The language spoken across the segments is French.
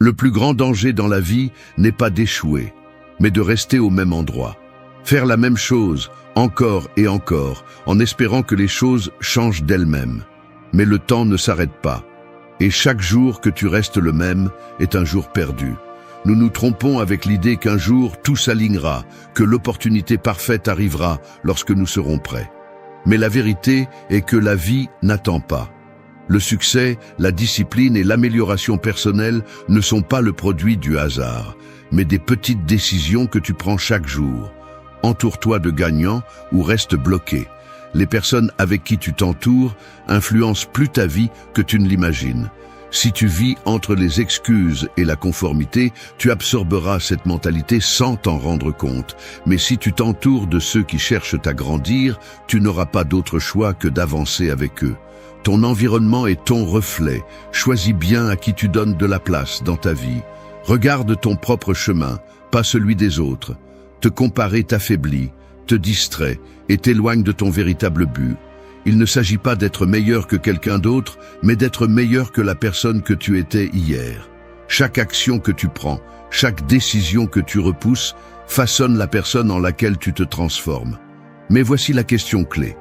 Le plus grand danger dans la vie n'est pas d'échouer, mais de rester au même endroit. Faire la même chose, encore et encore, en espérant que les choses changent d'elles-mêmes. Mais le temps ne s'arrête pas. Et chaque jour que tu restes le même est un jour perdu. Nous nous trompons avec l'idée qu'un jour tout s'alignera, que l'opportunité parfaite arrivera lorsque nous serons prêts. Mais la vérité est que la vie n'attend pas. Le succès, la discipline et l'amélioration personnelle ne sont pas le produit du hasard, mais des petites décisions que tu prends chaque jour. Entoure-toi de gagnants ou reste bloqué. Les personnes avec qui tu t'entoures influencent plus ta vie que tu ne l'imagines. Si tu vis entre les excuses et la conformité, tu absorberas cette mentalité sans t'en rendre compte. Mais si tu t'entoures de ceux qui cherchent à grandir, tu n'auras pas d'autre choix que d'avancer avec eux. Ton environnement est ton reflet. Choisis bien à qui tu donnes de la place dans ta vie. Regarde ton propre chemin, pas celui des autres. Te comparer t'affaiblit, te distrait et t'éloigne de ton véritable but. Il ne s'agit pas d'être meilleur que quelqu'un d'autre, mais d'être meilleur que la personne que tu étais hier. Chaque action que tu prends, chaque décision que tu repousses, façonne la personne en laquelle tu te transformes. Mais voici la question clé.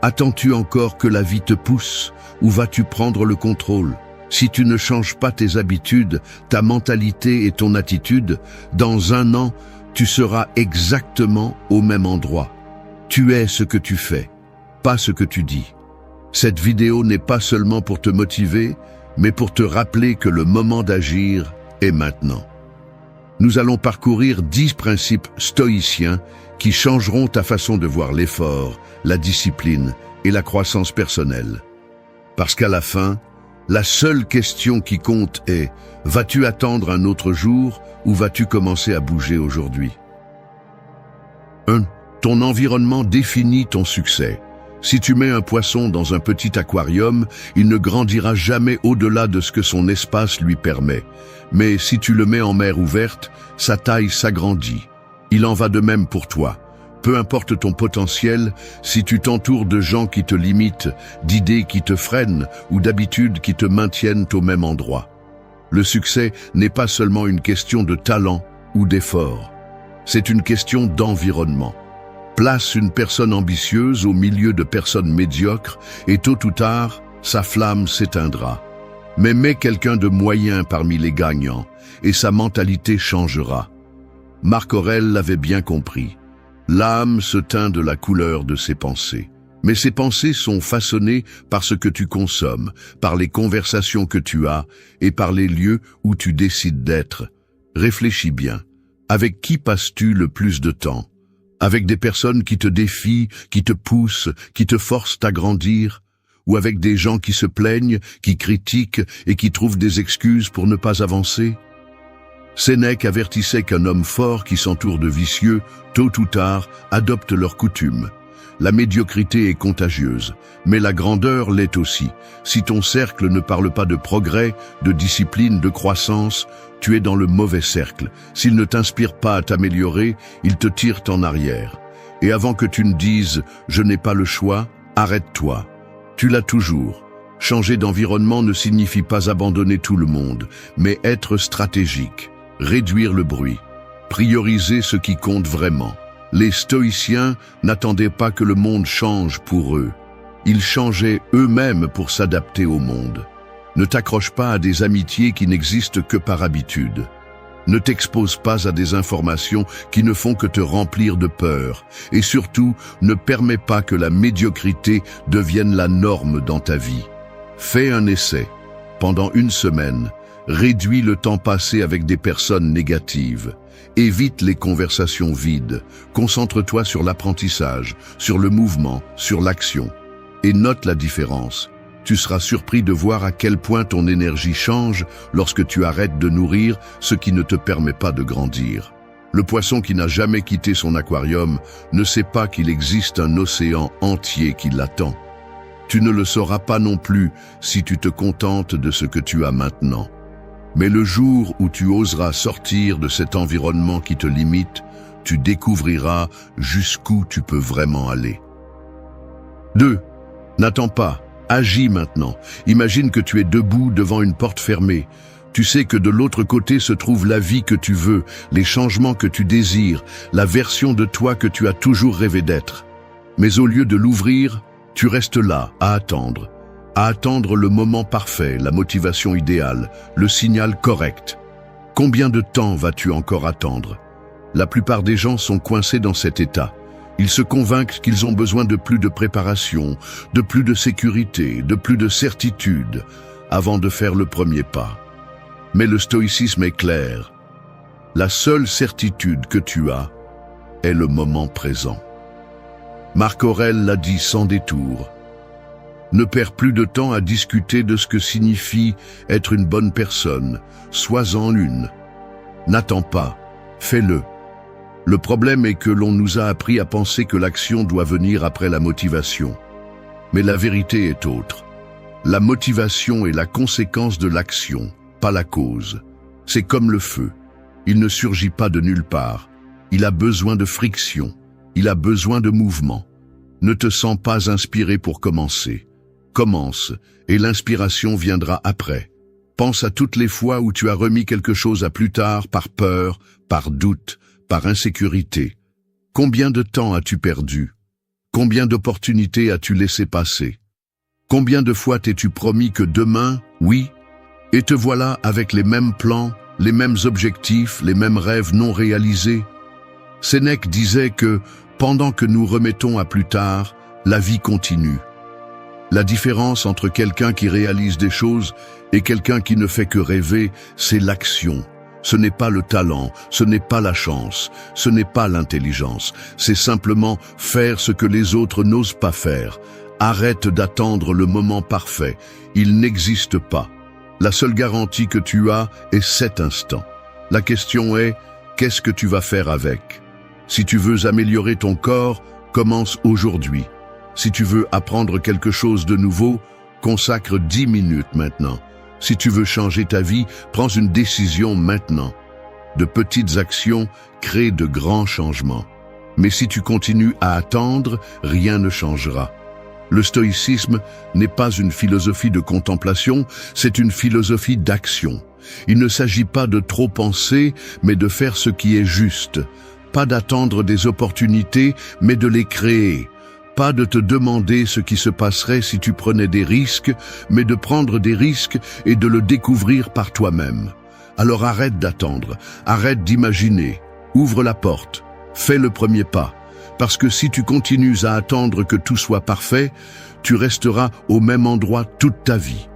Attends-tu encore que la vie te pousse, ou vas-tu prendre le contrôle? Si tu ne changes pas tes habitudes, ta mentalité et ton attitude, dans 1 an, tu seras exactement au même endroit. Tu es ce que tu fais, pas ce que tu dis. Cette vidéo n'est pas seulement pour te motiver, mais pour te rappeler que le moment d'agir est maintenant. Nous allons parcourir 10 principes stoïciens qui changeront ta façon de voir l'effort, la discipline et la croissance personnelle. Parce qu'à la fin, la seule question qui compte est: vas-tu attendre un autre jour ou vas-tu commencer à bouger aujourd'hui? 1. Ton environnement définit ton succès. Si tu mets un poisson dans un petit aquarium, il ne grandira jamais au-delà de ce que son espace lui permet. Mais si tu le mets en mer ouverte, sa taille s'agrandit. Il en va de même pour toi. Peu importe ton potentiel, si tu t'entoures de gens qui te limitent, d'idées qui te freinent ou d'habitudes qui te maintiennent au même endroit. Le succès n'est pas seulement une question de talent ou d'effort. C'est une question d'environnement. Place une personne ambitieuse au milieu de personnes médiocres et tôt ou tard, sa flamme s'éteindra. Mais mets quelqu'un de moyen parmi les gagnants et sa mentalité changera. Marc Aurèle l'avait bien compris. L'âme se teint de la couleur de ses pensées. Mais ces pensées sont façonnées par ce que tu consommes, par les conversations que tu as et par les lieux où tu décides d'être. Réfléchis bien. Avec qui passes-tu le plus de temps? Avec des personnes qui te défient, qui te poussent, qui te forcent à grandir? Ou avec des gens qui se plaignent, qui critiquent et qui trouvent des excuses pour ne pas avancer? Sénèque avertissait qu'un homme fort qui s'entoure de vicieux, tôt ou tard, adopte leurs coutumes. La médiocrité est contagieuse, mais la grandeur l'est aussi. Si ton cercle ne parle pas de progrès, de discipline, de croissance, tu es dans le mauvais cercle. S'il ne t'inspire pas à t'améliorer, il te tire en arrière. Et avant que tu ne dises « je n'ai pas le choix », arrête-toi. Tu l'as toujours. Changer d'environnement ne signifie pas abandonner tout le monde, mais être stratégique, réduire le bruit, prioriser ce qui compte vraiment. Les stoïciens n'attendaient pas que le monde change pour eux. Ils changeaient eux-mêmes pour s'adapter au monde. Ne t'accroche pas à des amitiés qui n'existent que par habitude. Ne t'expose pas à des informations qui ne font que te remplir de peur. Et surtout, ne permets pas que la médiocrité devienne la norme dans ta vie. Fais un essai. Pendant 1 semaine, réduis le temps passé avec des personnes négatives. Évite les conversations vides. Concentre-toi sur l'apprentissage, sur le mouvement, sur l'action. Et note la différence. Tu seras surpris de voir à quel point ton énergie change lorsque tu arrêtes de nourrir ce qui ne te permet pas de grandir. Le poisson qui n'a jamais quitté son aquarium ne sait pas qu'il existe un océan entier qui l'attend. Tu ne le sauras pas non plus si tu te contentes de ce que tu as maintenant. Mais le jour où tu oseras sortir de cet environnement qui te limite, tu découvriras jusqu'où tu peux vraiment aller. 2. N'attends pas, agis maintenant. Imagine que tu es debout devant une porte fermée. Tu sais que de l'autre côté se trouve la vie que tu veux, les changements que tu désires, la version de toi que tu as toujours rêvé d'être. Mais au lieu de l'ouvrir, tu restes là, à attendre le moment parfait, la motivation idéale, le signal correct. Combien de temps vas-tu encore attendre? La plupart des gens sont coincés dans cet état. Ils se convainquent qu'ils ont besoin de plus de préparation, de plus de sécurité, de plus de certitude, avant de faire le premier pas. Mais le stoïcisme est clair. La seule certitude que tu as est le moment présent. Marc Aurèle l'a dit sans détour. Ne perds plus de temps à discuter de ce que signifie être une bonne personne. Sois-en une. N'attends pas, fais-le. Le problème est que l'on nous a appris à penser que l'action doit venir après la motivation. Mais la vérité est autre. La motivation est la conséquence de l'action, pas la cause. C'est comme le feu. Il ne surgit pas de nulle part. Il a besoin de friction. Il a besoin de mouvement. Ne te sens pas inspiré pour commencer. Commence, et l'inspiration viendra après. Pense à toutes les fois où tu as remis quelque chose à plus tard par peur, par doute, par insécurité. Combien de temps as-tu perdu? Combien d'opportunités as-tu laissé passer? Combien de fois t'es-tu promis que demain, oui, et te voilà avec les mêmes plans, les mêmes objectifs, les mêmes rêves non réalisés? Sénèque disait que, pendant que nous remettons à plus tard, la vie continue. La différence entre quelqu'un qui réalise des choses et quelqu'un qui ne fait que rêver, c'est l'action. Ce n'est pas le talent, ce n'est pas la chance, ce n'est pas l'intelligence. C'est simplement faire ce que les autres n'osent pas faire. Arrête d'attendre le moment parfait. Il n'existe pas. La seule garantie que tu as est cet instant. La question est, qu'est-ce que tu vas faire avec? Si tu veux améliorer ton corps, commence aujourd'hui. Si tu veux apprendre quelque chose de nouveau, consacre 10 minutes maintenant. Si tu veux changer ta vie, prends une décision maintenant. De petites actions créent de grands changements. Mais si tu continues à attendre, rien ne changera. Le stoïcisme n'est pas une philosophie de contemplation, c'est une philosophie d'action. Il ne s'agit pas de trop penser, mais de faire ce qui est juste. Pas d'attendre des opportunités, mais de les créer. Pas de te demander ce qui se passerait si tu prenais des risques, mais de prendre des risques et de le découvrir par toi-même. Alors arrête d'attendre, arrête d'imaginer, ouvre la porte, fais le premier pas. Parce que si tu continues à attendre que tout soit parfait, tu resteras au même endroit toute ta vie.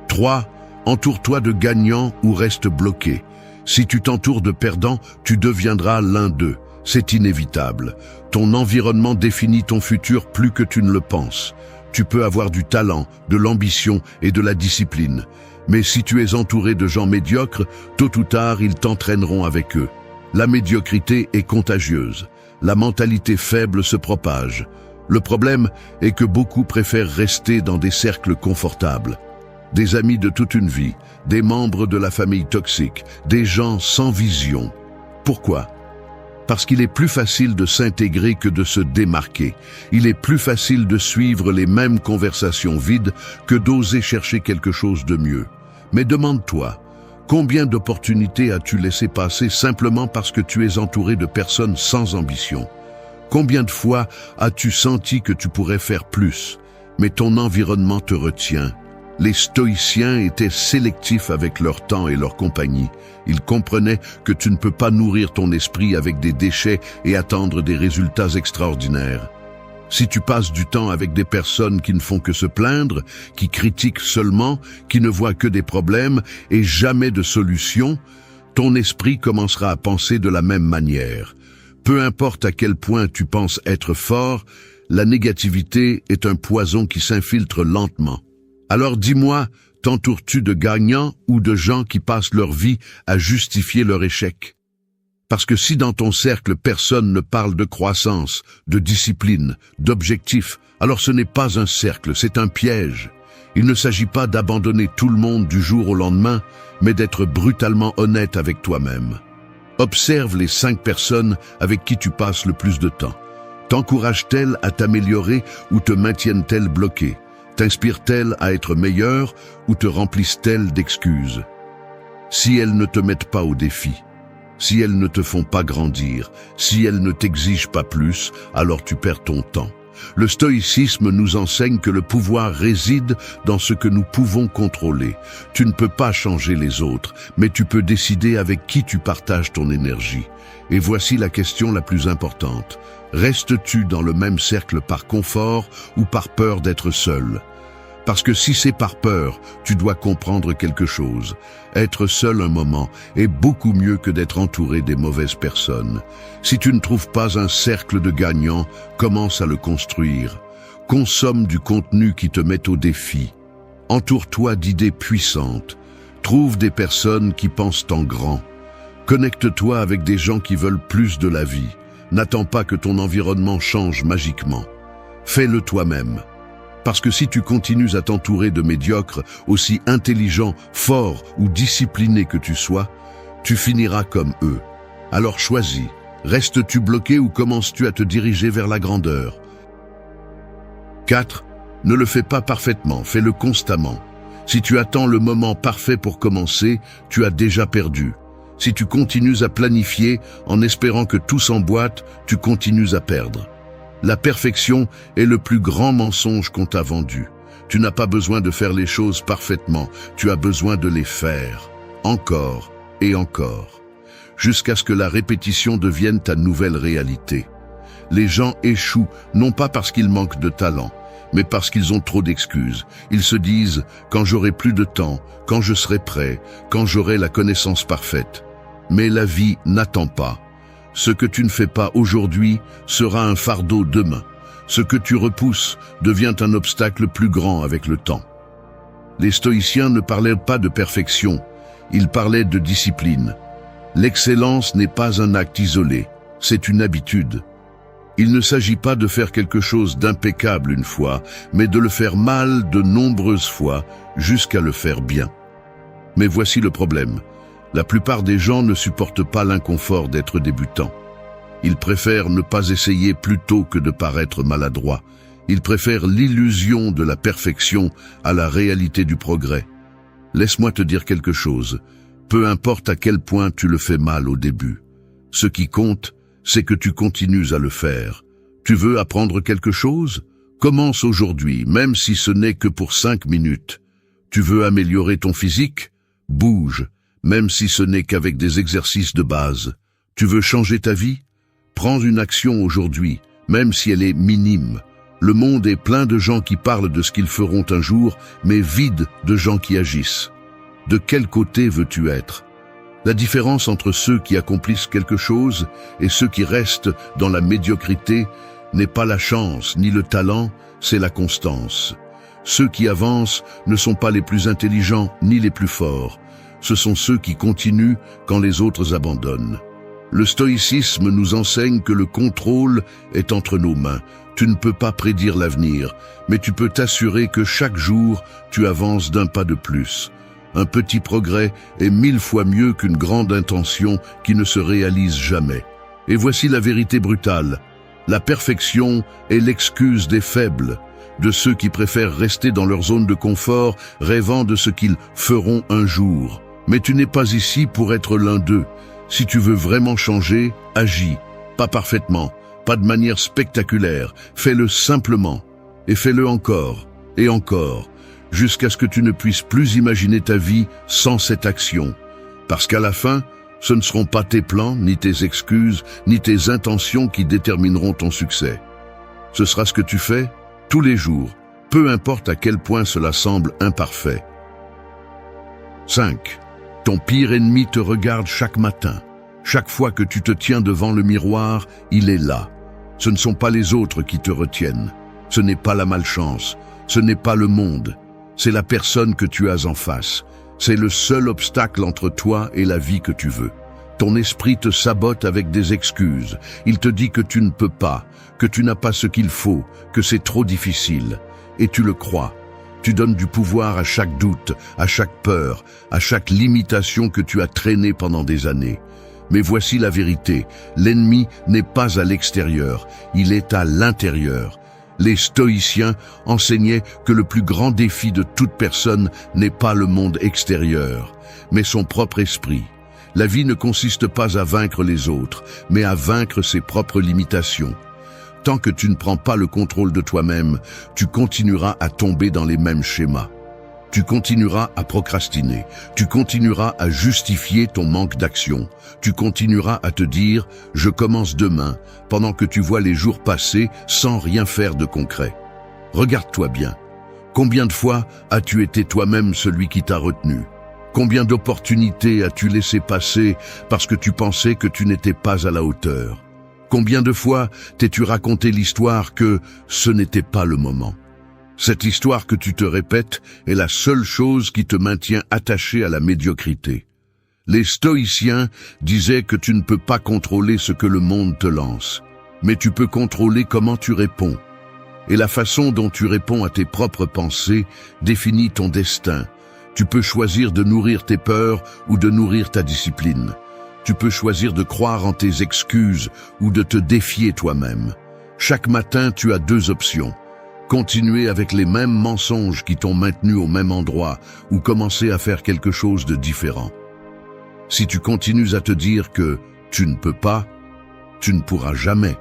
3. Entoure-toi de gagnants ou reste bloqué. Si tu t'entoures de perdants, tu deviendras l'un d'eux. C'est inévitable. Ton environnement définit ton futur plus que tu ne le penses. Tu peux avoir du talent, de l'ambition et de la discipline. Mais si tu es entouré de gens médiocres, tôt ou tard, ils t'entraîneront avec eux. La médiocrité est contagieuse. La mentalité faible se propage. Le problème est que beaucoup préfèrent rester dans des cercles confortables. Des amis de toute une vie, des membres de la famille toxique, des gens sans vision. Pourquoi ? Parce qu'il est plus facile de s'intégrer que de se démarquer. Il est plus facile de suivre les mêmes conversations vides que d'oser chercher quelque chose de mieux. Mais demande-toi, combien d'opportunités as-tu laissé passer simplement parce que tu es entouré de personnes sans ambition? Combien de fois as-tu senti que tu pourrais faire plus, mais ton environnement te retient? Les stoïciens étaient sélectifs avec leur temps et leur compagnie. Ils comprenaient que tu ne peux pas nourrir ton esprit avec des déchets et attendre des résultats extraordinaires. Si tu passes du temps avec des personnes qui ne font que se plaindre, qui critiquent seulement, qui ne voient que des problèmes et jamais de solutions, ton esprit commencera à penser de la même manière. Peu importe à quel point tu penses être fort, la négativité est un poison qui s'infiltre lentement. Alors dis-moi, t'entoures-tu de gagnants ou de gens qui passent leur vie à justifier leur échec? Parce que si dans ton cercle personne ne parle de croissance, de discipline, d'objectifs, alors ce n'est pas un cercle, c'est un piège. Il ne s'agit pas d'abandonner tout le monde du jour au lendemain, mais d'être brutalement honnête avec toi-même. Observe les 5 personnes avec qui tu passes le plus de temps. T'encouragent-elles à t'améliorer ou te maintiennent-elles bloqué? T'inspirent-elles à être meilleure ou te remplissent-elles d'excuses? Si elles ne te mettent pas au défi, si elles ne te font pas grandir, si elles ne t'exigent pas plus, alors tu perds ton temps. Le stoïcisme nous enseigne que le pouvoir réside dans ce que nous pouvons contrôler. Tu ne peux pas changer les autres, mais tu peux décider avec qui tu partages ton énergie. Et voici la question la plus importante. Restes-tu dans le même cercle par confort ou par peur d'être seul? Parce que si c'est par peur, tu dois comprendre quelque chose. Être seul un moment est beaucoup mieux que d'être entouré des mauvaises personnes. Si tu ne trouves pas un cercle de gagnants, commence à le construire. Consomme du contenu qui te met au défi. Entoure-toi d'idées puissantes. Trouve des personnes qui pensent en grand. Connecte-toi avec des gens qui veulent plus de la vie. N'attends pas que ton environnement change magiquement. Fais-le toi-même. Parce que si tu continues à t'entourer de médiocres, aussi intelligents, forts ou disciplinés que tu sois, tu finiras comme eux. Alors choisis. Restes-tu bloqué ou commences-tu à te diriger vers la grandeur? 4. Ne le fais pas parfaitement, fais-le constamment. Si tu attends le moment parfait pour commencer, tu as déjà perdu. Si tu continues à planifier en espérant que tout s'emboîte, tu continues à perdre. La perfection est le plus grand mensonge qu'on t'a vendu. Tu n'as pas besoin de faire les choses parfaitement, tu as besoin de les faire, encore et encore, jusqu'à ce que la répétition devienne ta nouvelle réalité. Les gens échouent non pas parce qu'ils manquent de talent, mais parce qu'ils ont trop d'excuses. Ils se disent « quand j'aurai plus de temps, quand je serai prêt, quand j'aurai la connaissance parfaite ». Mais la vie n'attend pas. Ce que tu ne fais pas aujourd'hui sera un fardeau demain. Ce que tu repousses devient un obstacle plus grand avec le temps. Les stoïciens ne parlaient pas de perfection, ils parlaient de discipline. L'excellence n'est pas un acte isolé, c'est une habitude. Il ne s'agit pas de faire quelque chose d'impeccable une fois, mais de le faire mal de nombreuses fois jusqu'à le faire bien. Mais voici le problème. La plupart des gens ne supportent pas l'inconfort d'être débutants. Ils préfèrent ne pas essayer plutôt que de paraître maladroits. Ils préfèrent l'illusion de la perfection à la réalité du progrès. Laisse-moi te dire quelque chose. Peu importe à quel point tu le fais mal au début. Ce qui compte, c'est que tu continues à le faire. Tu veux apprendre quelque chose? Commence aujourd'hui, même si ce n'est que pour 5 minutes. Tu veux améliorer ton physique? Bouge. Même si ce n'est qu'avec des exercices de base. Tu veux changer ta vie? Prends une action aujourd'hui, même si elle est minime. Le monde est plein de gens qui parlent de ce qu'ils feront un jour, mais vide de gens qui agissent. De quel côté veux-tu être? La différence entre ceux qui accomplissent quelque chose et ceux qui restent dans la médiocrité n'est pas la chance ni le talent, c'est la constance. Ceux qui avancent ne sont pas les plus intelligents ni les plus forts. Ce sont ceux qui continuent quand les autres abandonnent. Le stoïcisme nous enseigne que le contrôle est entre nos mains. Tu ne peux pas prédire l'avenir, mais tu peux t'assurer que chaque jour, tu avances d'un pas de plus. Un petit progrès est 1000 fois mieux qu'une grande intention qui ne se réalise jamais. Et voici la vérité brutale. La perfection est l'excuse des faibles, de ceux qui préfèrent rester dans leur zone de confort, rêvant de ce qu'ils feront un jour. Mais tu n'es pas ici pour être l'un d'eux. Si tu veux vraiment changer, agis. Pas parfaitement, pas de manière spectaculaire. Fais-le simplement. Et fais-le encore, et encore, jusqu'à ce que tu ne puisses plus imaginer ta vie sans cette action. Parce qu'à la fin, ce ne seront pas tes plans, ni tes excuses, ni tes intentions qui détermineront ton succès. Ce sera ce que tu fais tous les jours, peu importe à quel point cela semble imparfait. 5. Ton pire ennemi te regarde chaque matin. Chaque fois que tu te tiens devant le miroir, il est là. Ce ne sont pas les autres qui te retiennent. Ce n'est pas la malchance. Ce n'est pas le monde. C'est la personne que tu as en face. C'est le seul obstacle entre toi et la vie que tu veux. Ton esprit te sabote avec des excuses. Il te dit que tu ne peux pas, que tu n'as pas ce qu'il faut, que c'est trop difficile. Et tu le crois. Tu donnes du pouvoir à chaque doute, à chaque peur, à chaque limitation que tu as traînée pendant des années. Mais voici la vérité, l'ennemi n'est pas à l'extérieur, il est à l'intérieur. Les stoïciens enseignaient que le plus grand défi de toute personne n'est pas le monde extérieur, mais son propre esprit. La vie ne consiste pas à vaincre les autres, mais à vaincre ses propres limitations. Tant que tu ne prends pas le contrôle de toi-même, tu continueras à tomber dans les mêmes schémas. Tu continueras à procrastiner, tu continueras à justifier ton manque d'action, tu continueras à te dire « je commence demain » pendant que tu vois les jours passer sans rien faire de concret. Regarde-toi bien. Combien de fois as-tu été toi-même celui qui t'a retenu? Combien d'opportunités as-tu laissé passer parce que tu pensais que tu n'étais pas à la hauteur? Combien de fois t'es-tu raconté l'histoire que ce n'était pas le moment? Cette histoire que tu te répètes est la seule chose qui te maintient attaché à la médiocrité. Les stoïciens disaient que tu ne peux pas contrôler ce que le monde te lance, mais tu peux contrôler comment tu réponds. Et la façon dont tu réponds à tes propres pensées définit ton destin. Tu peux choisir de nourrir tes peurs ou de nourrir ta discipline. Tu peux choisir de croire en tes excuses ou de te défier toi-même. Chaque matin, tu as deux options. Continuer avec les mêmes mensonges qui t'ont maintenu au même endroit ou commencer à faire quelque chose de différent. Si tu continues à te dire que tu ne peux pas, tu ne pourras jamais.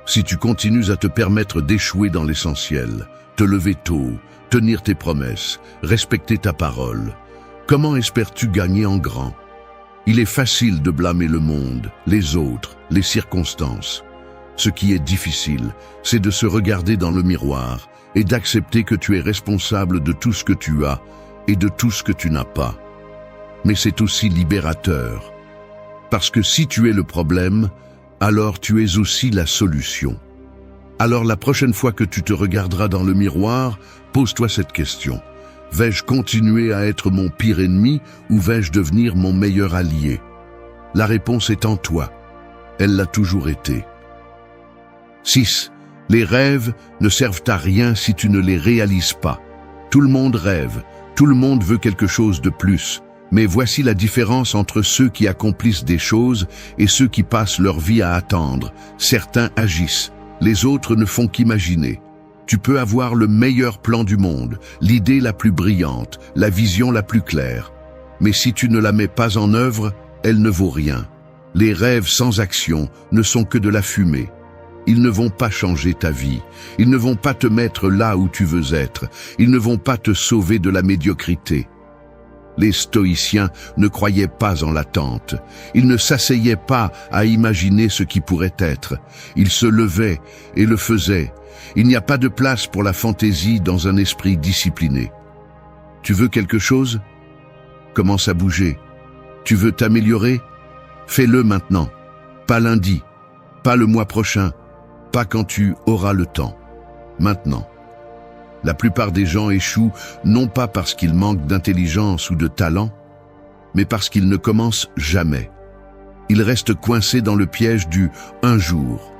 Si tu continues à te permettre d'échouer dans l'essentiel, te lever tôt, tenir tes promesses, respecter ta parole, comment espères-tu gagner en grand? Il est facile de blâmer le monde, les autres, les circonstances. Ce qui est difficile, c'est de se regarder dans le miroir et d'accepter que tu es responsable de tout ce que tu as et de tout ce que tu n'as pas. Mais c'est aussi libérateur. Parce que si tu es le problème, alors tu es aussi la solution. Alors la prochaine fois que tu te regarderas dans le miroir, pose-toi cette question. Vais-je continuer à être mon pire ennemi ou vais-je devenir mon meilleur allié? La réponse est en toi. Elle l'a toujours été. 6. Les rêves ne servent à rien si tu ne les réalises pas. Tout le monde rêve, tout le monde veut quelque chose de plus. Mais voici la différence entre ceux qui accomplissent des choses et ceux qui passent leur vie à attendre. Certains agissent, les autres ne font qu'imaginer. Tu peux avoir le meilleur plan du monde, l'idée la plus brillante, la vision la plus claire. Mais si tu ne la mets pas en œuvre, elle ne vaut rien. Les rêves sans action ne sont que de la fumée. Ils ne vont pas changer ta vie. Ils ne vont pas te mettre là où tu veux être. Ils ne vont pas te sauver de la médiocrité. Les stoïciens ne croyaient pas en l'attente. Ils ne s'asseyaient pas à imaginer ce qui pourrait être. Ils se levaient et le faisaient. Il n'y a pas de place pour la fantaisie dans un esprit discipliné. Tu veux quelque chose? Commence à bouger. Tu veux t'améliorer? Fais-le maintenant. Pas lundi. Pas le mois prochain. Pas quand tu auras le temps. Maintenant. La plupart des gens échouent non pas parce qu'ils manquent d'intelligence ou de talent, mais parce qu'ils ne commencent jamais. Ils restent coincés dans le piège du « un jour ».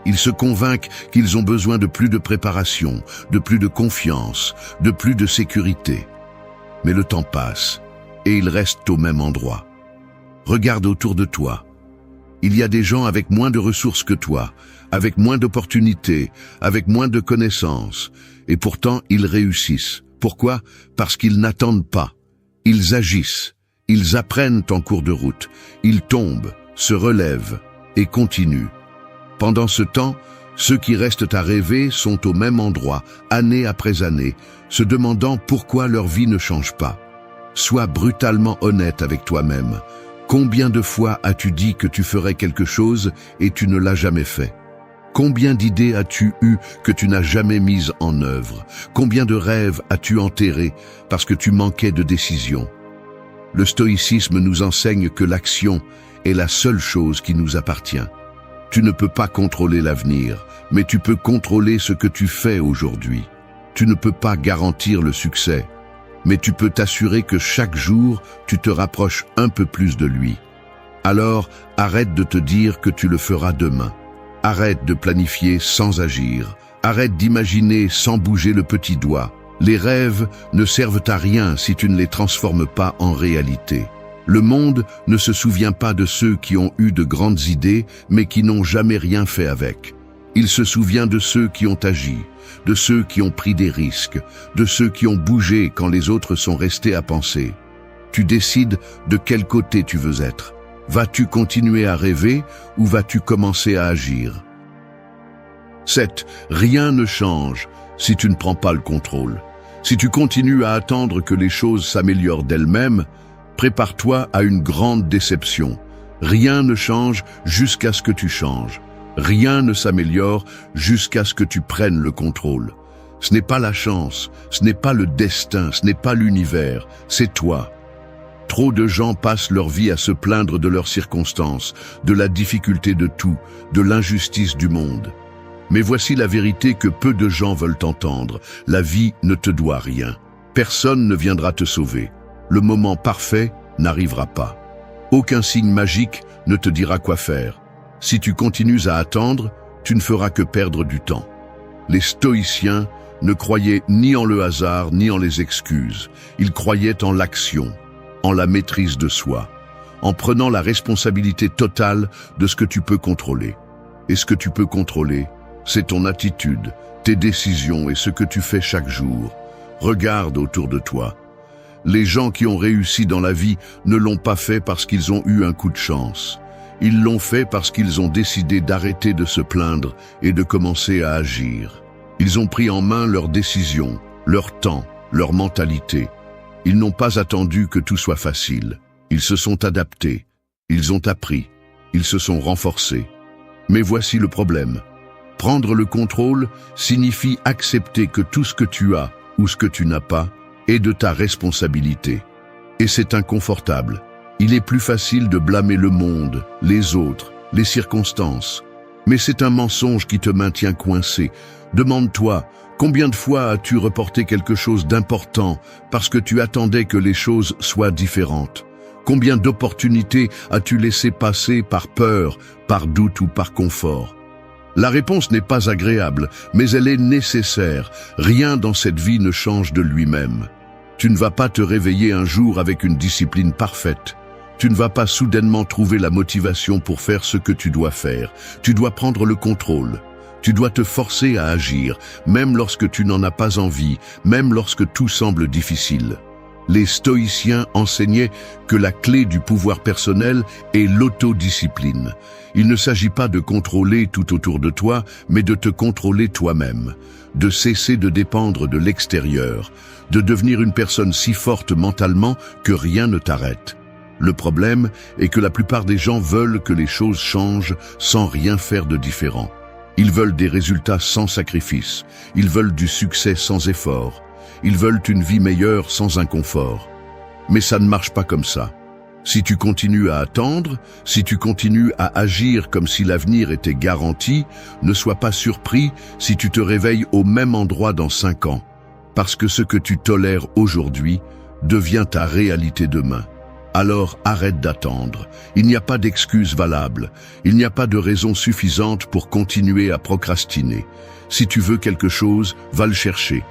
Ils se convainquent qu'ils ont besoin de plus de préparation, de plus de confiance, de plus de sécurité. Mais le temps passe et ils restent au même endroit. Regarde autour de toi. Il y a des gens avec moins de ressources que toi, avec moins d'opportunités, avec moins de connaissances, et pourtant ils réussissent. Pourquoi? Parce qu'ils n'attendent pas. Ils agissent, ils apprennent en cours de route, ils tombent, se relèvent et continuent. Pendant ce temps, ceux qui restent à rêver sont au même endroit, année après année, se demandant pourquoi leur vie ne change pas. Sois brutalement honnête avec toi-même. Combien de fois as-tu dit que tu ferais quelque chose et tu ne l'as jamais fait? Combien d'idées as-tu eues que tu n'as jamais mises en œuvre? Combien de rêves as-tu enterrés parce que tu manquais de décision? Le stoïcisme nous enseigne que l'action est la seule chose qui nous appartient. Tu ne peux pas contrôler l'avenir, mais tu peux contrôler ce que tu fais aujourd'hui. Tu ne peux pas garantir le succès, mais tu peux t'assurer que chaque jour, tu te rapproches un peu plus de lui. Alors, arrête de te dire que tu le feras demain. Arrête de planifier sans agir. Arrête d'imaginer sans bouger le petit doigt. Les rêves ne servent à rien si tu ne les transformes pas en réalité. Le monde ne se souvient pas de ceux qui ont eu de grandes idées, mais qui n'ont jamais rien fait avec. Il se souvient de ceux qui ont agi, de ceux qui ont pris des risques, de ceux qui ont bougé quand les autres sont restés à penser. Tu décides de quel côté tu veux être. Vas-tu continuer à rêver ou vas-tu commencer à agir? 7. Rien ne change si tu ne prends pas le contrôle. Si tu continues à attendre que les choses s'améliorent d'elles-mêmes, prépare-toi à une grande déception. Rien ne change jusqu'à ce que tu changes. Rien ne s'améliore jusqu'à ce que tu prennes le contrôle. Ce n'est pas la chance, ce n'est pas le destin, ce n'est pas l'univers, c'est toi. Trop de gens passent leur vie à se plaindre de leurs circonstances, de la difficulté de tout, de l'injustice du monde. Mais voici la vérité que peu de gens veulent entendre. La vie ne te doit rien. Personne ne viendra te sauver. Le moment parfait n'arrivera pas. Aucun signe magique ne te dira quoi faire. Si tu continues à attendre, tu ne feras que perdre du temps. Les stoïciens ne croyaient ni en le hasard ni en les excuses. Ils croyaient en l'action, en la maîtrise de soi, en prenant la responsabilité totale de ce que tu peux contrôler. Et ce que tu peux contrôler, c'est ton attitude, tes décisions et ce que tu fais chaque jour. Regarde autour de toi. Les gens qui ont réussi dans la vie ne l'ont pas fait parce qu'ils ont eu un coup de chance. Ils l'ont fait parce qu'ils ont décidé d'arrêter de se plaindre et de commencer à agir. Ils ont pris en main leurs décisions, leur temps, leur mentalité. Ils n'ont pas attendu que tout soit facile. Ils se sont adaptés. Ils ont appris. Ils se sont renforcés. Mais voici le problème. Prendre le contrôle signifie accepter que tout ce que tu as ou ce que tu n'as pas est de ta responsabilité. Et c'est inconfortable. Il est plus facile de blâmer le monde, les autres, les circonstances. Mais c'est un mensonge qui te maintient coincé. Demande-toi, combien de fois as-tu reporté quelque chose d'important parce que tu attendais que les choses soient différentes? Combien d'opportunités as-tu laissé passer par peur, par doute ou par confort? La réponse n'est pas agréable, mais elle est nécessaire. Rien dans cette vie ne change de lui-même. Tu ne vas pas te réveiller un jour avec une discipline parfaite. Tu ne vas pas soudainement trouver la motivation pour faire ce que tu dois faire. Tu dois prendre le contrôle. Tu dois te forcer à agir, même lorsque tu n'en as pas envie, même lorsque tout semble difficile. Les stoïciens enseignaient que la clé du pouvoir personnel est l'autodiscipline. Il ne s'agit pas de contrôler tout autour de toi, mais de te contrôler toi-même, de cesser de dépendre de l'extérieur, de devenir une personne si forte mentalement que rien ne t'arrête. Le problème est que la plupart des gens veulent que les choses changent sans rien faire de différent. Ils veulent des résultats sans sacrifice, ils veulent du succès sans effort, ils veulent une vie meilleure sans inconfort. Mais ça ne marche pas comme ça. Si tu continues à attendre, si tu continues à agir comme si l'avenir était garanti, ne sois pas surpris si tu te réveilles au même endroit dans 5 ans, parce que ce que tu tolères aujourd'hui devient ta réalité demain. Alors arrête d'attendre. Il n'y a pas d'excuse valable. Il n'y a pas de raison suffisante pour continuer à procrastiner. Si tu veux quelque chose, va le chercher.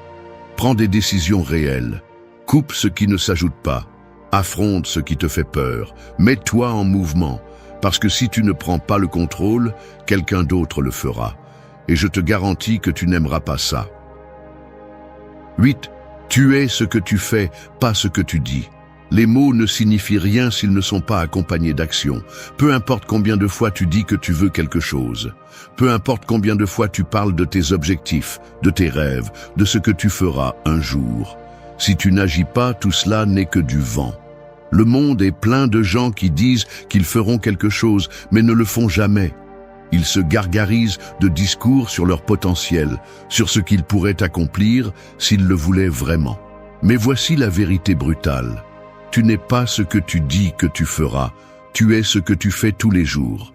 Prends des décisions réelles. Coupe ce qui ne s'ajoute pas. Affronte ce qui te fait peur. Mets-toi en mouvement. Parce que si tu ne prends pas le contrôle, quelqu'un d'autre le fera. Et je te garantis que tu n'aimeras pas ça. 8. Tu es ce que tu fais, pas ce que tu dis. Les mots ne signifient rien s'ils ne sont pas accompagnés d'action. Peu importe combien de fois tu dis que tu veux quelque chose. Peu importe combien de fois tu parles de tes objectifs, de tes rêves, de ce que tu feras un jour. Si tu n'agis pas, tout cela n'est que du vent. Le monde est plein de gens qui disent qu'ils feront quelque chose, mais ne le font jamais. Ils se gargarisent de discours sur leur potentiel, sur ce qu'ils pourraient accomplir s'ils le voulaient vraiment. Mais voici la vérité brutale. Tu n'es pas ce que tu dis que tu feras, tu es ce que tu fais tous les jours.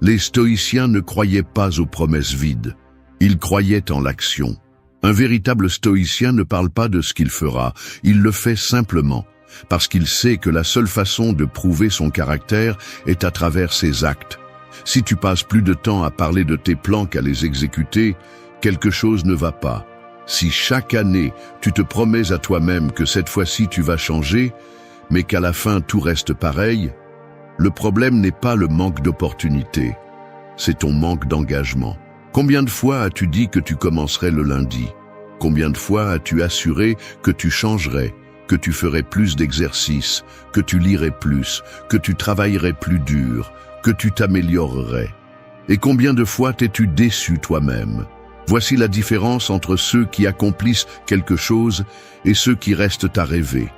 Les stoïciens ne croyaient pas aux promesses vides, ils croyaient en l'action. Un véritable stoïcien ne parle pas de ce qu'il fera, il le fait simplement, parce qu'il sait que la seule façon de prouver son caractère est à travers ses actes. Si tu passes plus de temps à parler de tes plans qu'à les exécuter, quelque chose ne va pas. Si chaque année tu te promets à toi-même que cette fois-ci tu vas changer, mais qu'à la fin tout reste pareil, le problème n'est pas le manque d'opportunités, c'est ton manque d'engagement. Combien de fois as-tu dit que tu commencerais le lundi? Combien de fois as-tu assuré que tu changerais, que tu ferais plus d'exercices, que tu lirais plus, que tu travaillerais plus dur, que tu t'améliorerais? Et combien de fois t'es-tu déçu toi-même? Voici la différence entre ceux qui accomplissent quelque chose et ceux qui restent à rêver.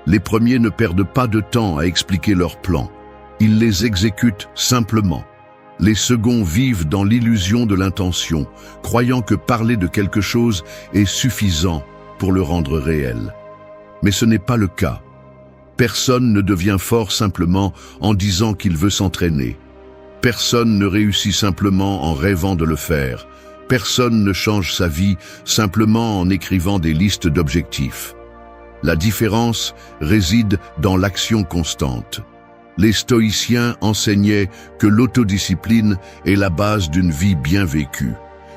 Les premiers ne perdent pas de temps à expliquer leurs plans. Ils les exécutent simplement. Les seconds vivent dans l'illusion de l'intention, croyant que parler de quelque chose est suffisant pour le rendre réel. Mais ce n'est pas le cas. Personne ne devient fort simplement en disant qu'il veut s'entraîner. Personne ne réussit simplement en rêvant de le faire. Personne ne change sa vie simplement en écrivant des listes d'objectifs. La différence réside dans l'action constante. Les stoïciens enseignaient que l'autodiscipline est la base d'une vie bien vécue.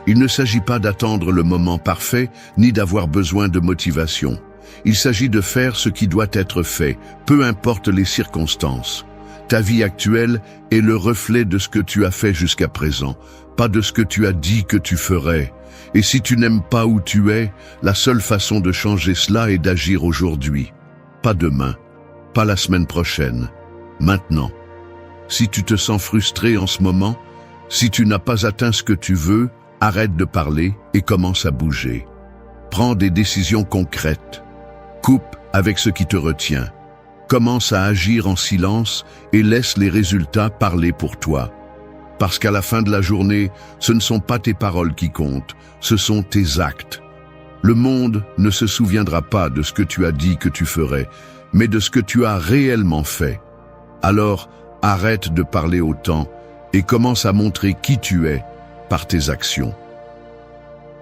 Il ne s'agit pas d'attendre le moment parfait, ni d'avoir besoin de motivation. Il s'agit de faire ce qui doit être fait, peu importe les circonstances. Ta vie actuelle est le reflet de ce que tu as fait jusqu'à présent, pas de ce que tu as dit que tu ferais. Et si tu n'aimes pas où tu es, la seule façon de changer cela est d'agir aujourd'hui. Pas demain, pas la semaine prochaine. Maintenant. Si tu te sens frustré en ce moment, si tu n'as pas atteint ce que tu veux, arrête de parler et commence à bouger. Prends des décisions concrètes. Coupe avec ce qui te retient. Commence à agir en silence et laisse les résultats parler pour toi. Parce qu'à la fin de la journée, ce ne sont pas tes paroles qui comptent, ce sont tes actes. Le monde ne se souviendra pas de ce que tu as dit que tu ferais, mais de ce que tu as réellement fait. Alors, arrête de parler autant et commence à montrer qui tu es par tes actions.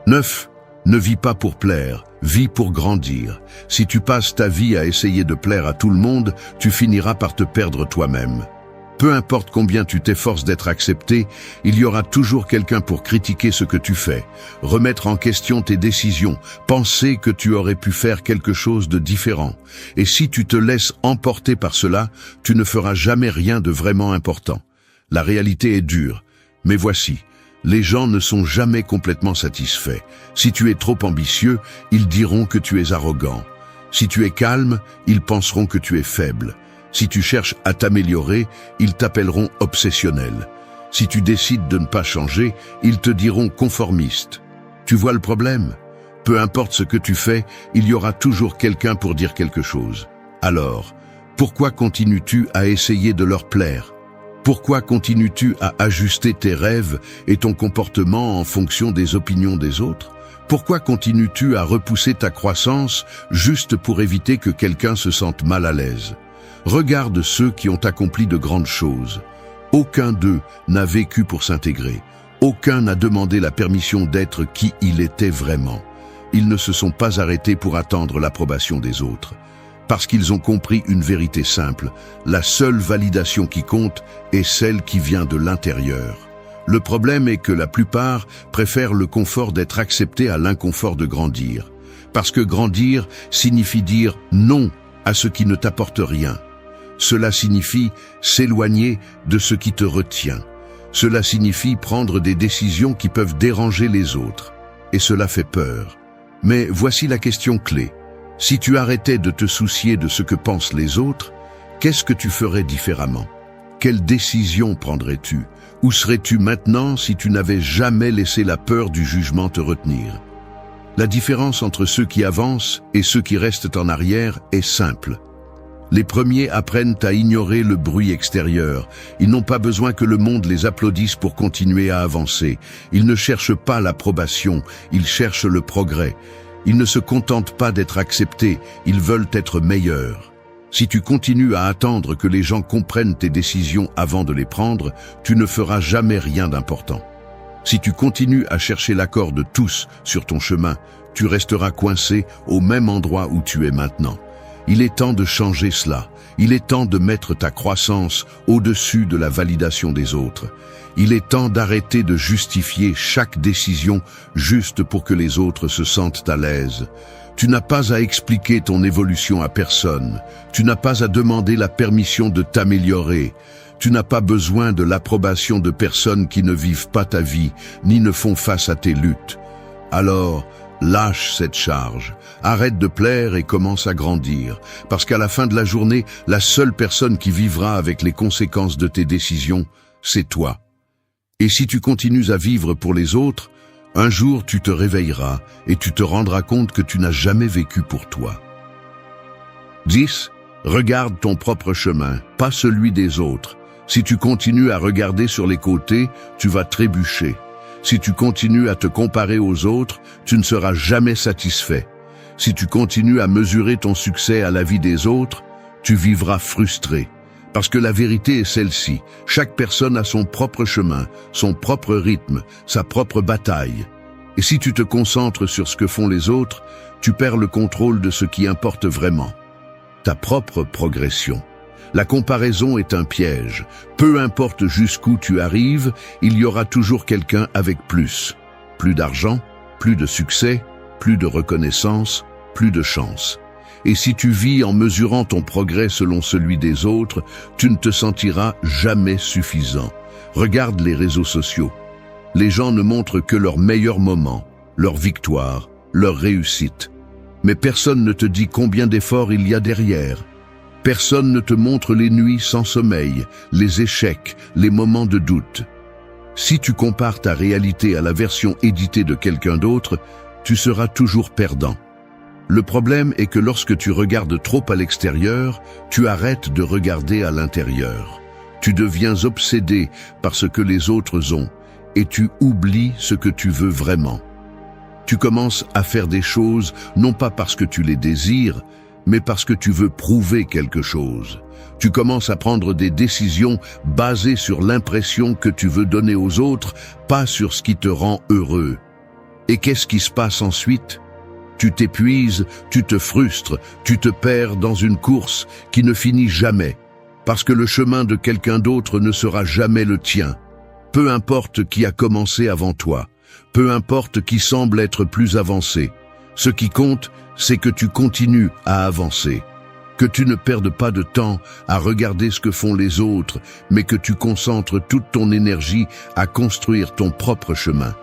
9. Ne vis pas pour plaire, vis pour grandir. Si tu passes ta vie à essayer de plaire à tout le monde, tu finiras par te perdre toi-même. Peu importe combien tu t'efforces d'être accepté, il y aura toujours quelqu'un pour critiquer ce que tu fais, remettre en question tes décisions, penser que tu aurais pu faire quelque chose de différent. Et si tu te laisses emporter par cela, tu ne feras jamais rien de vraiment important. La réalité est dure, mais voici, les gens ne sont jamais complètement satisfaits. Si tu es trop ambitieux, ils diront que tu es arrogant. Si tu es calme, ils penseront que tu es faible. Si tu cherches à t'améliorer, ils t'appelleront obsessionnel. Si tu décides de ne pas changer, ils te diront conformiste. Tu vois le problème? Peu importe ce que tu fais, il y aura toujours quelqu'un pour dire quelque chose. Alors, pourquoi continues-tu à essayer de leur plaire? Pourquoi continues-tu à ajuster tes rêves et ton comportement en fonction des opinions des autres? Pourquoi continues-tu à repousser ta croissance juste pour éviter que quelqu'un se sente mal à l'aise? Regarde ceux qui ont accompli de grandes choses. Aucun d'eux n'a vécu pour s'intégrer. Aucun n'a demandé la permission d'être qui il était vraiment. Ils ne se sont pas arrêtés pour attendre l'approbation des autres. Parce qu'ils ont compris une vérité simple, la seule validation qui compte est celle qui vient de l'intérieur. Le problème est que la plupart préfèrent le confort d'être acceptés à l'inconfort de grandir. Parce que grandir signifie dire non à ce qui ne t'apporte rien. Cela signifie s'éloigner de ce qui te retient. Cela signifie prendre des décisions qui peuvent déranger les autres. Et cela fait peur. Mais voici la question clé. Si tu arrêtais de te soucier de ce que pensent les autres, qu'est-ce que tu ferais différemment? Quelle décision prendrais-tu? Où serais-tu maintenant si tu n'avais jamais laissé la peur du jugement te retenir? La différence entre ceux qui avancent et ceux qui restent en arrière est simple. Les premiers apprennent à ignorer le bruit extérieur. Ils n'ont pas besoin que le monde les applaudisse pour continuer à avancer. Ils ne cherchent pas l'approbation, ils cherchent le progrès. Ils ne se contentent pas d'être acceptés, ils veulent être meilleurs. Si tu continues à attendre que les gens comprennent tes décisions avant de les prendre, tu ne feras jamais rien d'important. Si tu continues à chercher l'accord de tous sur ton chemin, tu resteras coincé au même endroit où tu es maintenant. Il est temps de changer cela. Il est temps de mettre ta croissance au-dessus de la validation des autres. Il est temps d'arrêter de justifier chaque décision juste pour que les autres se sentent à l'aise. Tu n'as pas à expliquer ton évolution à personne. Tu n'as pas à demander la permission de t'améliorer. Tu n'as pas besoin de l'approbation de personnes qui ne vivent pas ta vie, ni ne font face à tes luttes. Alors, lâche cette charge, arrête de plaire et commence à grandir, parce qu'à la fin de la journée, la seule personne qui vivra avec les conséquences de tes décisions, c'est toi. Et si tu continues à vivre pour les autres, un jour tu te réveilleras et tu te rendras compte que tu n'as jamais vécu pour toi. 10. Regarde ton propre chemin, pas celui des autres. Si tu continues à regarder sur les côtés, tu vas trébucher. Si tu continues à te comparer aux autres, tu ne seras jamais satisfait. Si tu continues à mesurer ton succès à la vie des autres, tu vivras frustré. Parce que la vérité est celle-ci. Chaque personne a son propre chemin, son propre rythme, sa propre bataille. Et si tu te concentres sur ce que font les autres, tu perds le contrôle de ce qui importe vraiment. Ta propre progression. La comparaison est un piège. Peu importe jusqu'où tu arrives, il y aura toujours quelqu'un avec plus. Plus d'argent, plus de succès, plus de reconnaissance, plus de chance. Et si tu vis en mesurant ton progrès selon celui des autres, tu ne te sentiras jamais suffisant. Regarde les réseaux sociaux. Les gens ne montrent que leurs meilleurs moments, leurs victoires, leurs réussites. Mais personne ne te dit combien d'efforts il y a derrière. Personne ne te montre les nuits sans sommeil, les échecs, les moments de doute. Si tu compares ta réalité à la version éditée de quelqu'un d'autre, tu seras toujours perdant. Le problème est que lorsque tu regardes trop à l'extérieur, tu arrêtes de regarder à l'intérieur. Tu deviens obsédé par ce que les autres ont et tu oublies ce que tu veux vraiment. Tu commences à faire des choses non pas parce que tu les désires, mais parce que tu veux prouver quelque chose. Tu commences à prendre des décisions basées sur l'impression que tu veux donner aux autres, pas sur ce qui te rend heureux. Et qu'est-ce qui se passe ensuite ? Tu t'épuises, tu te frustres, tu te perds dans une course qui ne finit jamais, parce que le chemin de quelqu'un d'autre ne sera jamais le tien. Peu importe qui a commencé avant toi, peu importe qui semble être plus avancé. Ce qui compte, c'est que tu continues à avancer, que tu ne perdes pas de temps à regarder ce que font les autres, mais que tu concentres toute ton énergie à construire ton propre chemin.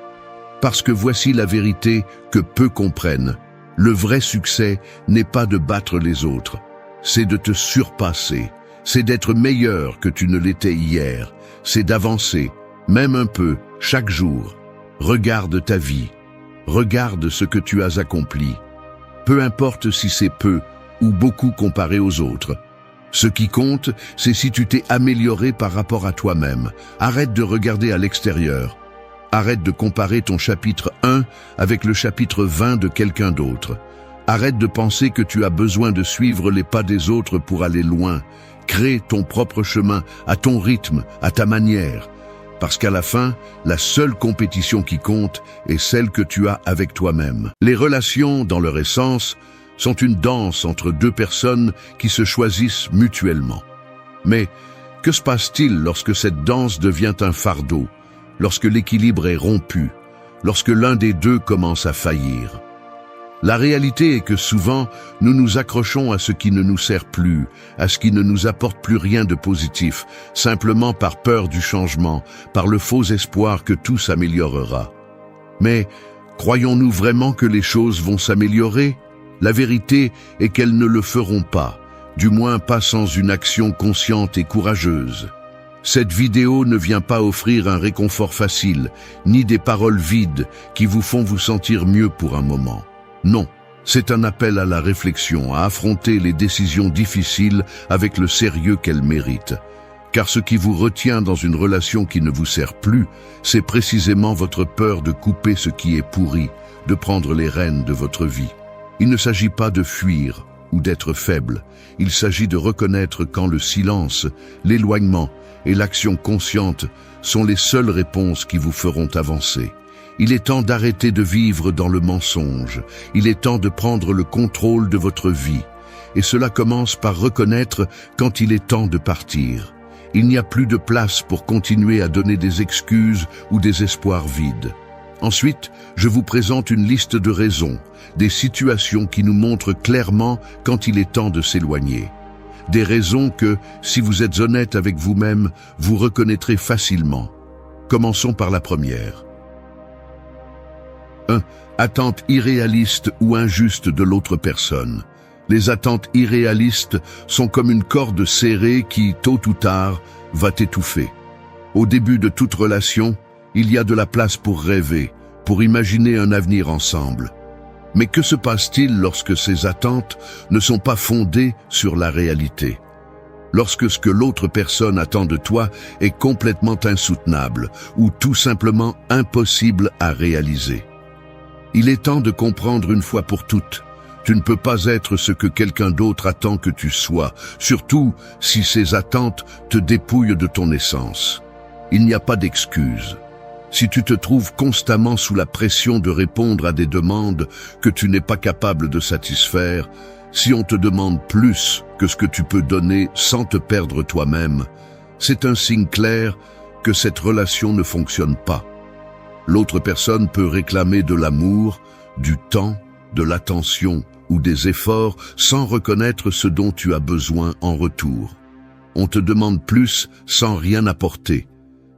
Parce que voici la vérité que peu comprennent. Le vrai succès n'est pas de battre les autres, c'est de te surpasser, c'est d'être meilleur que tu ne l'étais hier, c'est d'avancer, même un peu, chaque jour. Regarde ta vie, regarde ce que tu as accompli. Peu importe si c'est peu ou beaucoup comparé aux autres. Ce qui compte, c'est si tu t'es amélioré par rapport à toi-même. Arrête de regarder à l'extérieur. Arrête de comparer ton chapitre 1 avec le chapitre 20 de quelqu'un d'autre. Arrête de penser que tu as besoin de suivre les pas des autres pour aller loin. Crée ton propre chemin, à ton rythme, à ta manière. Parce qu'à la fin, la seule compétition qui compte est celle que tu as avec toi-même. Les relations, dans leur essence, sont une danse entre deux personnes qui se choisissent mutuellement. Mais que se passe-t-il lorsque cette danse devient un fardeau, lorsque l'équilibre est rompu, lorsque l'un des deux commence à faillir? La réalité est que souvent, nous nous accrochons à ce qui ne nous sert plus, à ce qui ne nous apporte plus rien de positif, simplement par peur du changement, par le faux espoir que tout s'améliorera. Mais croyons-nous vraiment que les choses vont s'améliorer? La vérité est qu'elles ne le feront pas, du moins pas sans une action consciente et courageuse. Cette vidéo ne vient pas offrir un réconfort facile, ni des paroles vides qui vous font vous sentir mieux pour un moment. Non, c'est un appel à la réflexion, à affronter les décisions difficiles avec le sérieux qu'elles méritent. Car ce qui vous retient dans une relation qui ne vous sert plus, c'est précisément votre peur de couper ce qui est pourri, de prendre les rênes de votre vie. Il ne s'agit pas de fuir ou d'être faible, il s'agit de reconnaître quand le silence, l'éloignement et l'action consciente sont les seules réponses qui vous feront avancer. Il est temps d'arrêter de vivre dans le mensonge. Il est temps de prendre le contrôle de votre vie. Et cela commence par reconnaître quand il est temps de partir. Il n'y a plus de place pour continuer à donner des excuses ou des espoirs vides. Ensuite, je vous présente une liste de raisons, des situations qui nous montrent clairement quand il est temps de s'éloigner. des raisons que, si vous êtes honnête avec vous-même, vous reconnaîtrez facilement. Commençons par la première. 1. Attentes irréalistes ou injustes de l'autre personne. Les attentes irréalistes sont comme une corde serrée qui, tôt ou tard, va t'étouffer. Au début de toute relation, il y a de la place pour rêver, pour imaginer un avenir ensemble. Mais que se passe-t-il lorsque ces attentes ne sont pas fondées sur la réalité? Lorsque ce que l'autre personne attend de toi est complètement insoutenable ou tout simplement impossible à réaliser. Il est temps de comprendre une fois pour toutes. Tu ne peux pas être ce que quelqu'un d'autre attend que tu sois, surtout si ces attentes te dépouillent de ton essence. Il n'y a pas d'excuse. Si tu te trouves constamment sous la pression de répondre à des demandes que tu n'es pas capable de satisfaire, si on te demande plus que ce que tu peux donner sans te perdre toi-même, c'est un signe clair que cette relation ne fonctionne pas. L'autre personne peut réclamer de l'amour, du temps, de l'attention ou des efforts sans reconnaître ce dont tu as besoin en retour. On te demande plus sans rien apporter.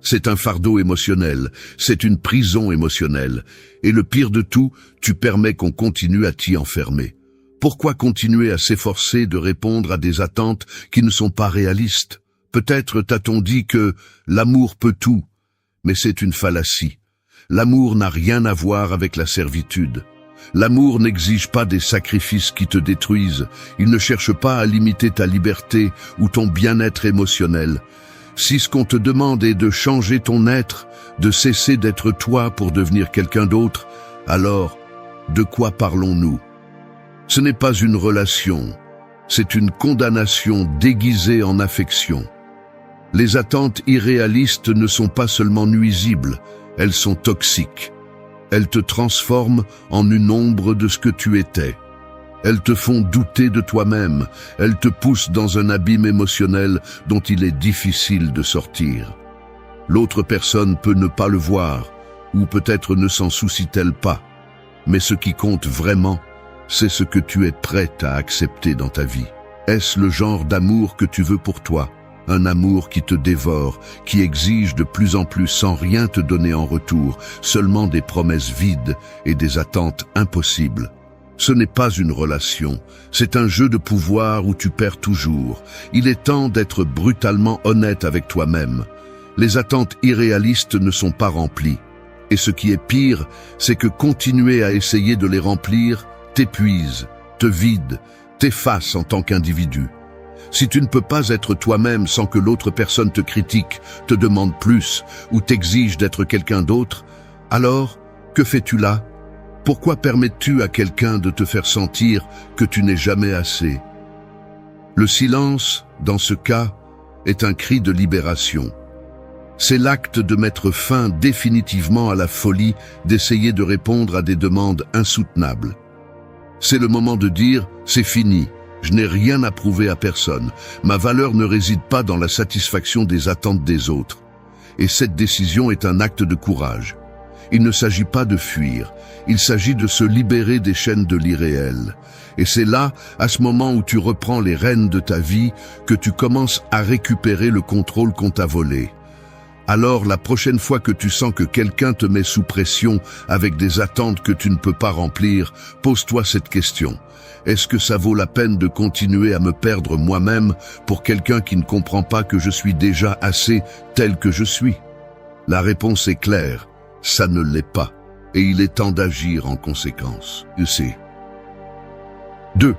C'est un fardeau émotionnel, c'est une prison émotionnelle. Et le pire de tout, tu permets qu'on continue à t'y enfermer. Pourquoi continuer à s'efforcer de répondre à des attentes qui ne sont pas réalistes? Peut-être t'a-t-on dit que l'amour peut tout, mais c'est une fallacie. L'amour n'a rien à voir avec la servitude. L'amour n'exige pas des sacrifices qui te détruisent. Il ne cherche pas à limiter ta liberté ou ton bien-être émotionnel. Si ce qu'on te demande est de changer ton être, de cesser d'être toi pour devenir quelqu'un d'autre, alors, de quoi parlons-nous? Ce n'est pas une relation, c'est une condamnation déguisée en affection. Les attentes irréalistes ne sont pas seulement nuisibles, elles sont toxiques. Elles te transforment en une ombre de ce que tu étais. Elles te font douter de toi-même, elles te poussent dans un abîme émotionnel dont il est difficile de sortir. L'autre personne peut ne pas le voir, ou peut-être ne s'en soucie-t-elle pas. Mais ce qui compte vraiment, c'est ce que tu es prête à accepter dans ta vie. Est-ce le genre d'amour que tu veux pour toi? Un amour qui te dévore, qui exige de plus en plus sans rien te donner en retour, seulement des promesses vides et des attentes impossibles. Ce n'est pas une relation, c'est un jeu de pouvoir où tu perds toujours. Il est temps d'être brutalement honnête avec toi-même. Les attentes irréalistes ne sont pas remplies. Et ce qui est pire, c'est que continuer à essayer de les remplir t'épuise, te vide, t'efface en tant qu'individu. Si tu ne peux pas être toi-même sans que l'autre personne te critique, te demande plus ou t'exige d'être quelqu'un d'autre, alors, que fais-tu là? Pourquoi permets-tu à quelqu'un de te faire sentir que tu n'es jamais assez? Le silence, dans ce cas, est un cri de libération. C'est l'acte de mettre fin définitivement à la folie d'essayer de répondre à des demandes insoutenables. C'est le moment de dire « c'est fini ». Je n'ai rien à prouver à personne. Ma valeur ne réside pas dans la satisfaction des attentes des autres. Et cette décision est un acte de courage. Il ne s'agit pas de fuir. Il s'agit de se libérer des chaînes de l'irréel. Et c'est là, à ce moment où tu reprends les rênes de ta vie, que tu commences à récupérer le contrôle qu'on t'a volé. Alors, la prochaine fois que tu sens que quelqu'un te met sous pression avec des attentes que tu ne peux pas remplir, pose-toi cette question. Est-ce que ça vaut la peine de continuer à me perdre moi-même pour quelqu'un qui ne comprend pas que je suis déjà assez tel que je suis? La réponse est claire, ça ne l'est pas, et il est temps d'agir en conséquence. 2.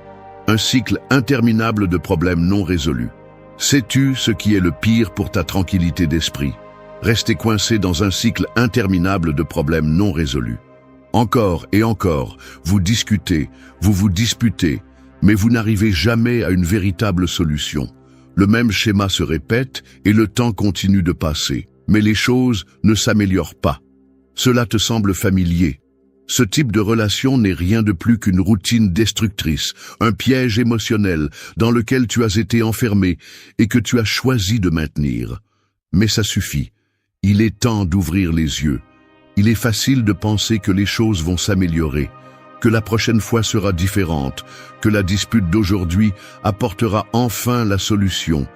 Un cycle interminable de problèmes non résolus. Sais-tu ce qui est le pire pour ta tranquillité d'esprit? Rester coincé dans un cycle interminable de problèmes non résolus. Encore et encore, vous discutez, vous vous disputez, mais vous n'arrivez jamais à une véritable solution. Le même schéma se répète et le temps continue de passer, mais les choses ne s'améliorent pas. Cela te semble familier. Ce type de relation n'est rien de plus qu'une routine destructrice, un piège émotionnel dans lequel tu as été enfermé et que tu as choisi de maintenir. Mais ça suffit. Il est temps d'ouvrir les yeux. Il est facile de penser que les choses vont s'améliorer. que la prochaine fois sera différente, que la dispute d'aujourd'hui apportera enfin la solution.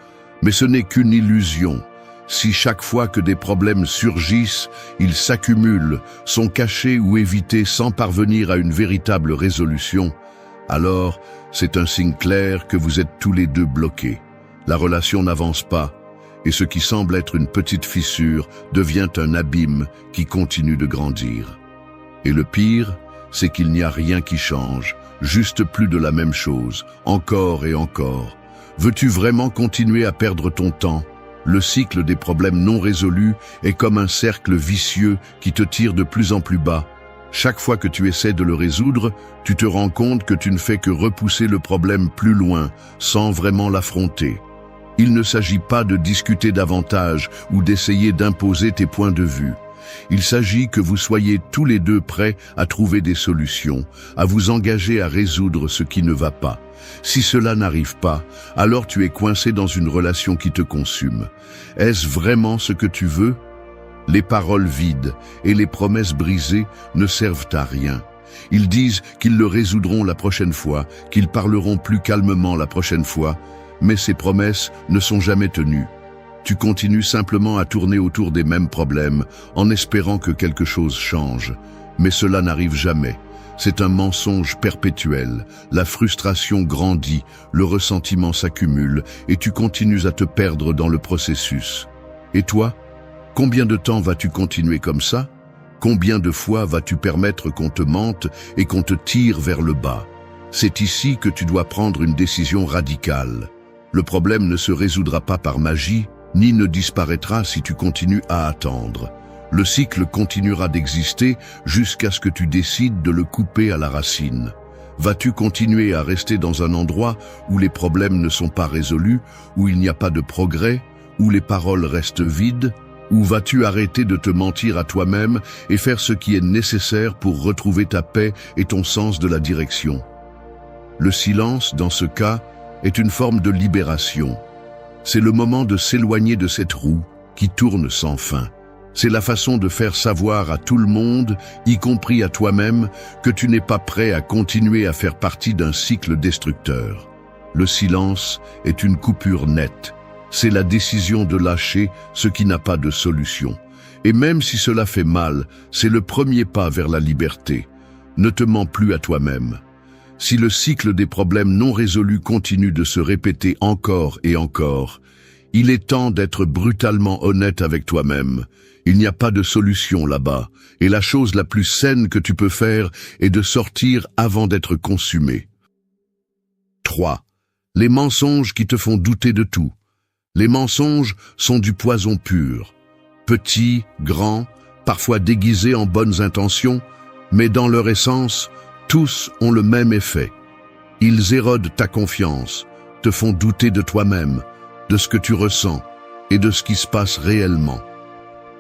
Mais ce n'est qu'une illusion. Si chaque fois que des problèmes surgissent, ils s'accumulent, sont cachés ou évités sans parvenir à une véritable résolution, alors c'est un signe clair que vous êtes tous les deux bloqués. La relation n'avance pas, et ce qui semble être une petite fissure devient un abîme qui continue de grandir. Et le pire, c'est qu'il n'y a rien qui change, juste plus de la même chose, encore et encore. Veux-tu vraiment continuer à perdre ton temps? Le cycle des problèmes non résolus est comme un cercle vicieux qui te tire de plus en plus bas. Chaque fois que tu essaies de le résoudre, tu te rends compte que tu ne fais que repousser le problème plus loin, sans vraiment l'affronter. Il ne s'agit pas de discuter davantage ou d'essayer d'imposer tes points de vue. Il s'agit que vous soyez tous les deux prêts à trouver des solutions, à vous engager à résoudre ce qui ne va pas. Si cela n'arrive pas, alors tu es coincé dans une relation qui te consume. Est-ce vraiment ce que tu veux? Les paroles vides et les promesses brisées ne servent à rien. Ils disent qu'ils le résoudront la prochaine fois, qu'ils parleront plus calmement la prochaine fois, mais ces promesses ne sont jamais tenues. Tu continues simplement à tourner autour des mêmes problèmes, en espérant que quelque chose change. Mais cela n'arrive jamais. C'est un mensonge perpétuel. La frustration grandit, le ressentiment s'accumule, et tu continues à te perdre dans le processus. Et toi? Combien de temps vas-tu continuer comme ça? Combien de fois vas-tu permettre qu'on te mente et qu'on te tire vers le bas? C'est ici que tu dois prendre une décision radicale. Le problème ne se résoudra pas par magie, ni ne disparaîtra si tu continues à attendre. Le cycle continuera d'exister jusqu'à ce que tu décides de le couper à la racine. Vas-tu continuer à rester dans un endroit où les problèmes ne sont pas résolus, où il n'y a pas de progrès, où les paroles restent vides? Ou vas-tu arrêter de te mentir à toi-même et faire ce qui est nécessaire pour retrouver ta paix et ton sens de la direction? Le silence, dans ce cas, est une forme de libération. C'est le moment de s'éloigner de cette roue qui tourne sans fin. C'est la façon de faire savoir à tout le monde, y compris à toi-même, que tu n'es pas prêt à continuer à faire partie d'un cycle destructeur. Le silence est une coupure nette. C'est la décision de lâcher ce qui n'a pas de solution. Et même si cela fait mal, c'est le premier pas vers la liberté. Ne te mens plus à toi-même. Si le cycle des problèmes non résolus continue de se répéter encore et encore, il est temps d'être brutalement honnête avec toi-même. Il n'y a pas de solution là-bas, et la chose la plus saine que tu peux faire est de sortir avant d'être consumé. 3. Les mensonges qui te font douter de tout. Les mensonges sont du poison pur. Petits, grands, parfois déguisés en bonnes intentions, mais dans leur essence, tous ont le même effet. Ils érodent ta confiance, te font douter de toi-même, de ce que tu ressens et de ce qui se passe réellement.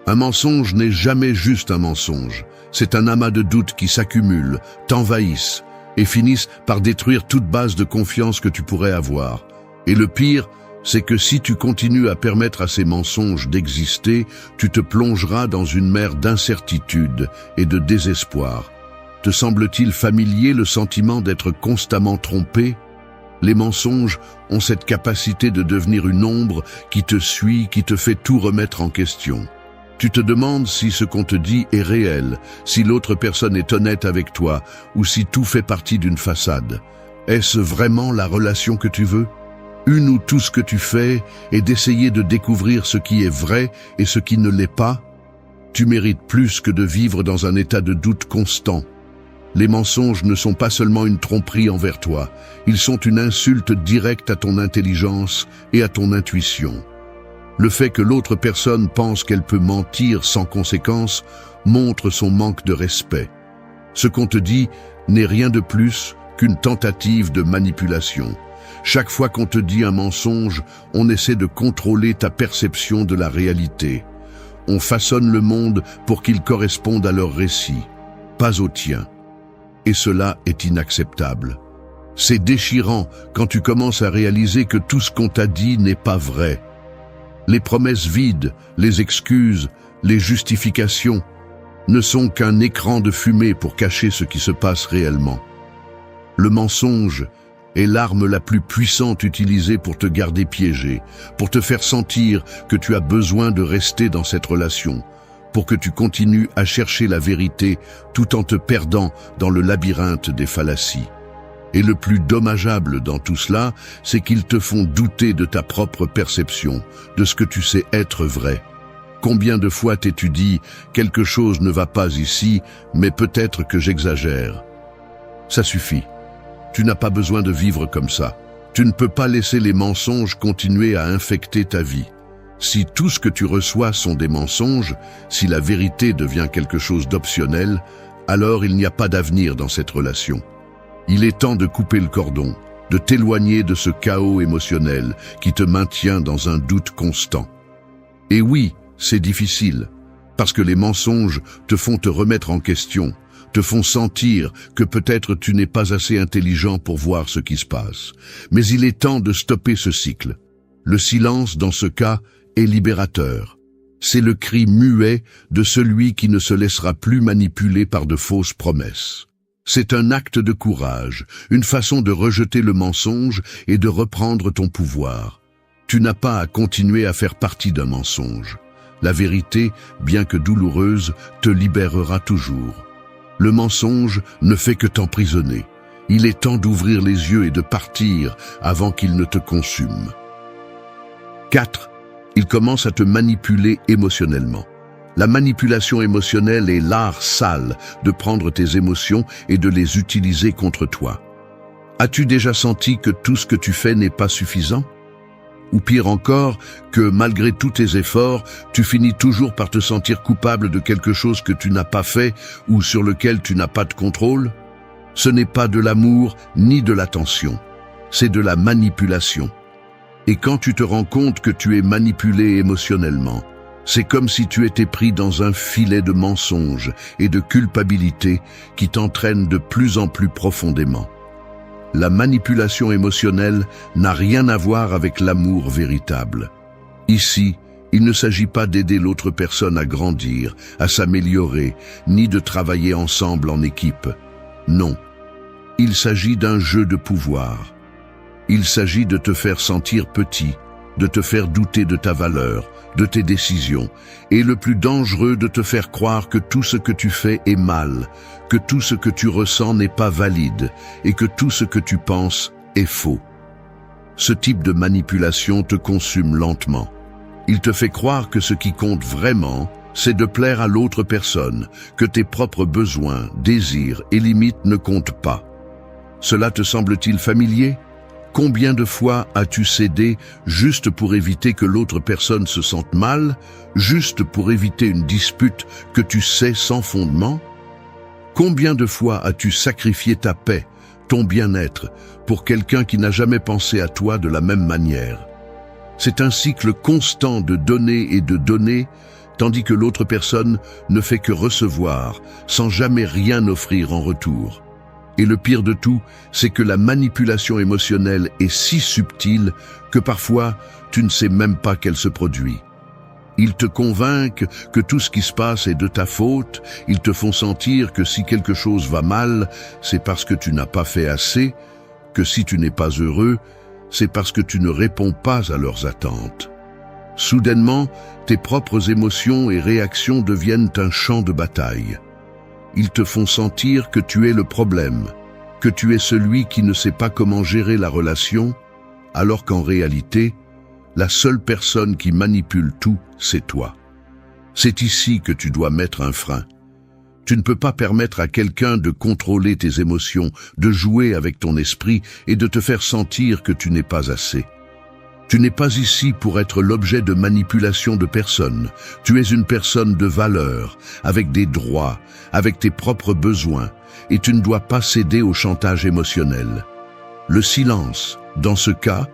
Un mensonge n'est jamais juste un mensonge. C'est un amas de doutes qui s'accumulent, t'envahissent et finissent par détruire toute base de confiance que tu pourrais avoir. Et le pire, c'est que si tu continues à permettre à ces mensonges d'exister, tu te plongeras dans une mer d'incertitude et de désespoir. Te semble-t-il familier le sentiment d'être constamment trompé? Les mensonges ont cette capacité de devenir une ombre qui te suit, qui te fait tout remettre en question. Tu te demandes si ce qu'on te dit est réel, si l'autre personne est honnête avec toi, ou si tout fait partie d'une façade. Est-ce vraiment la relation que tu veux? Une où tout ce que tu fais est d'essayer de découvrir ce qui est vrai et ce qui ne l'est pas? Tu mérites plus que de vivre dans un état de doute constant. Les mensonges ne sont pas seulement une tromperie envers toi, ils sont une insulte directe à ton intelligence et à ton intuition. Le fait que l'autre personne pense qu'elle peut mentir sans conséquence montre son manque de respect. Ce qu'on te dit n'est rien de plus qu'une tentative de manipulation. Chaque fois qu'on te dit un mensonge, on essaie de contrôler ta perception de la réalité. On façonne le monde pour qu'il corresponde à leur récit, pas au tien. Et cela est inacceptable. C'est déchirant quand tu commences à réaliser que tout ce qu'on t'a dit n'est pas vrai. Les promesses vides, les excuses, les justifications, ne sont qu'un écran de fumée pour cacher ce qui se passe réellement. Le mensonge est l'arme la plus puissante utilisée pour te garder piégé, pour te faire sentir que tu as besoin de rester dans cette relation, pour que tu continues à chercher la vérité tout en te perdant dans le labyrinthe des fallacies. Et le plus dommageable dans tout cela, c'est qu'ils te font douter de ta propre perception, de ce que tu sais être vrai. Combien de fois t'es-tu dit « quelque chose ne va pas ici, mais peut-être que j'exagère ». Ça suffit. Tu n'as pas besoin de vivre comme ça. Tu ne peux pas laisser les mensonges continuer à infecter ta vie. Si tout ce que tu reçois sont des mensonges, si la vérité devient quelque chose d'optionnel, alors il n'y a pas d'avenir dans cette relation. Il est temps de couper le cordon, de t'éloigner de ce chaos émotionnel qui te maintient dans un doute constant. Et oui, c'est difficile, parce que les mensonges te font te remettre en question, te font sentir que peut-être tu n'es pas assez intelligent pour voir ce qui se passe. Mais il est temps de stopper ce cycle. Le silence, dans ce cas, est libérateur. C'est le cri muet de celui qui ne se laissera plus manipuler par de fausses promesses. C'est un acte de courage, une façon de rejeter le mensonge et de reprendre ton pouvoir. Tu n'as pas à continuer à faire partie d'un mensonge. La vérité, bien que douloureuse, te libérera toujours. Le mensonge ne fait que t'emprisonner. Il est temps d'ouvrir les yeux et de partir avant qu'il ne te consume. 4. Il commence à te manipuler émotionnellement. La manipulation émotionnelle est l'art sale de prendre tes émotions et de les utiliser contre toi. As-tu déjà senti que tout ce que tu fais n'est pas suffisant? Ou pire encore, que malgré tous tes efforts, tu finis toujours par te sentir coupable de quelque chose que tu n'as pas fait ou sur lequel tu n'as pas de contrôle? Ce n'est pas de l'amour ni de l'attention, c'est de la manipulation. Et quand tu te rends compte que tu es manipulé émotionnellement, c'est comme si tu étais pris dans un filet de mensonges et de culpabilité qui t'entraîne de plus en plus profondément. La manipulation émotionnelle n'a rien à voir avec l'amour véritable. Ici, il ne s'agit pas d'aider l'autre personne à grandir, à s'améliorer, ni de travailler ensemble en équipe. Non, il s'agit d'un jeu de pouvoir. Il s'agit de te faire sentir petit, de te faire douter de ta valeur, de tes décisions, et le plus dangereux de te faire croire que tout ce que tu fais est mal, que tout ce que tu ressens n'est pas valide, et que tout ce que tu penses est faux. Ce type de manipulation te consume lentement. Il te fait croire que ce qui compte vraiment, c'est de plaire à l'autre personne, que tes propres besoins, désirs et limites ne comptent pas. Cela te semble-t-il familier ? Combien de fois as-tu cédé juste pour éviter que l'autre personne se sente mal, juste pour éviter une dispute que tu sais sans fondement? Combien de fois as-tu sacrifié ta paix, ton bien-être, pour quelqu'un qui n'a jamais pensé à toi de la même manière? C'est un cycle constant de donner et de donner, tandis que l'autre personne ne fait que recevoir, sans jamais rien offrir en retour. Et le pire de tout, c'est que la manipulation émotionnelle est si subtile que parfois tu ne sais même pas qu'elle se produit. Ils te convainquent que tout ce qui se passe est de ta faute, ils te font sentir que si quelque chose va mal, c'est parce que tu n'as pas fait assez, que si tu n'es pas heureux, c'est parce que tu ne réponds pas à leurs attentes. Soudainement, tes propres émotions et réactions deviennent un champ de bataille. Ils te font sentir que tu es le problème, que tu es celui qui ne sait pas comment gérer la relation, alors qu'en réalité, la seule personne qui manipule tout, c'est toi. C'est ici que tu dois mettre un frein. Tu ne peux pas permettre à quelqu'un de contrôler tes émotions, de jouer avec ton esprit et de te faire sentir que tu n'es pas assez. Tu n'es pas ici pour être l'objet de manipulation de personne. Tu es une personne de valeur, avec des droits, avec tes propres besoins, et tu ne dois pas céder au chantage émotionnel. Le silence, dans ce cas,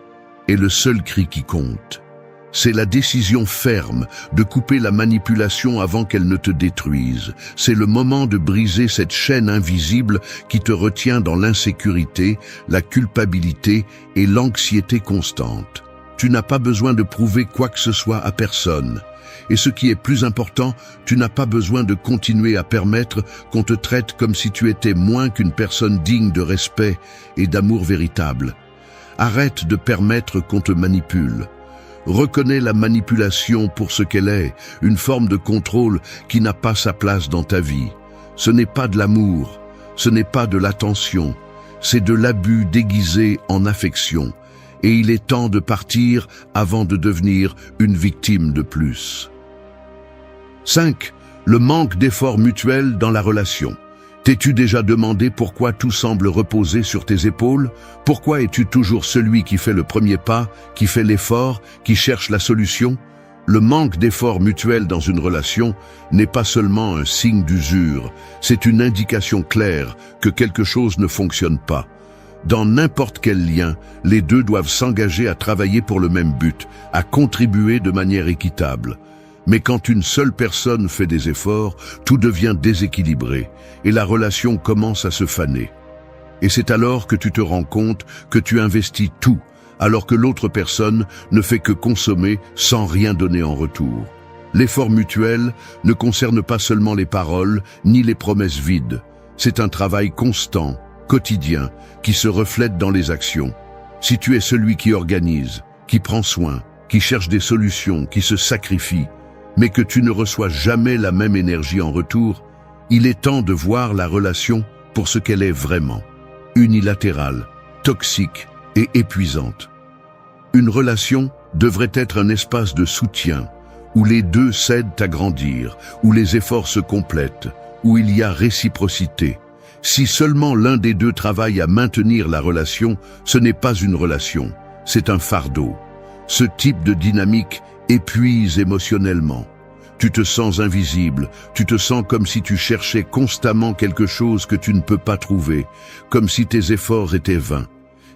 est le seul cri qui compte. C'est la décision ferme de couper la manipulation avant qu'elle ne te détruise. C'est le moment de briser cette chaîne invisible qui te retient dans l'insécurité, la culpabilité et l'anxiété constante. Tu n'as pas besoin de prouver quoi que ce soit à personne. Et ce qui est plus important, tu n'as pas besoin de continuer à permettre qu'on te traite comme si tu étais moins qu'une personne digne de respect et d'amour véritable. Arrête de permettre qu'on te manipule. Reconnais la manipulation pour ce qu'elle est, une forme de contrôle qui n'a pas sa place dans ta vie. Ce n'est pas de l'amour, ce n'est pas de l'attention, c'est de l'abus déguisé en affection. Et il est temps de partir avant de devenir une victime de plus. 5. Le manque d'effort mutuel dans la relation. T'es-tu déjà demandé pourquoi tout semble reposer sur tes épaules? Pourquoi es-tu toujours celui qui fait le premier pas, qui fait l'effort, qui cherche la solution? Le manque d'effort mutuel dans une relation n'est pas seulement un signe d'usure, c'est une indication claire que quelque chose ne fonctionne pas. Dans n'importe quel lien, les deux doivent s'engager à travailler pour le même but, à contribuer de manière équitable. Mais quand une seule personne fait des efforts, tout devient déséquilibré et la relation commence à se faner. Et c'est alors que tu te rends compte que tu investis tout, alors que l'autre personne ne fait que consommer sans rien donner en retour. L'effort mutuel ne concerne pas seulement les paroles ni les promesses vides. C'est un travail constant, quotidien, qui se reflète dans les actions. Si tu es celui qui organise, qui prend soin, qui cherche des solutions, qui se sacrifie, mais que tu ne reçois jamais la même énergie en retour, il est temps de voir la relation pour ce qu'elle est vraiment. Unilatérale, toxique et épuisante. Une relation devrait être un espace de soutien, où les deux s'aident à grandir, où les efforts se complètent, où il y a réciprocité. Si seulement l'un des deux travaille à maintenir la relation, ce n'est pas une relation, c'est un fardeau. Ce type de dynamique épuise émotionnellement. Tu te sens invisible, tu te sens comme si tu cherchais constamment quelque chose que tu ne peux pas trouver, comme si tes efforts étaient vains.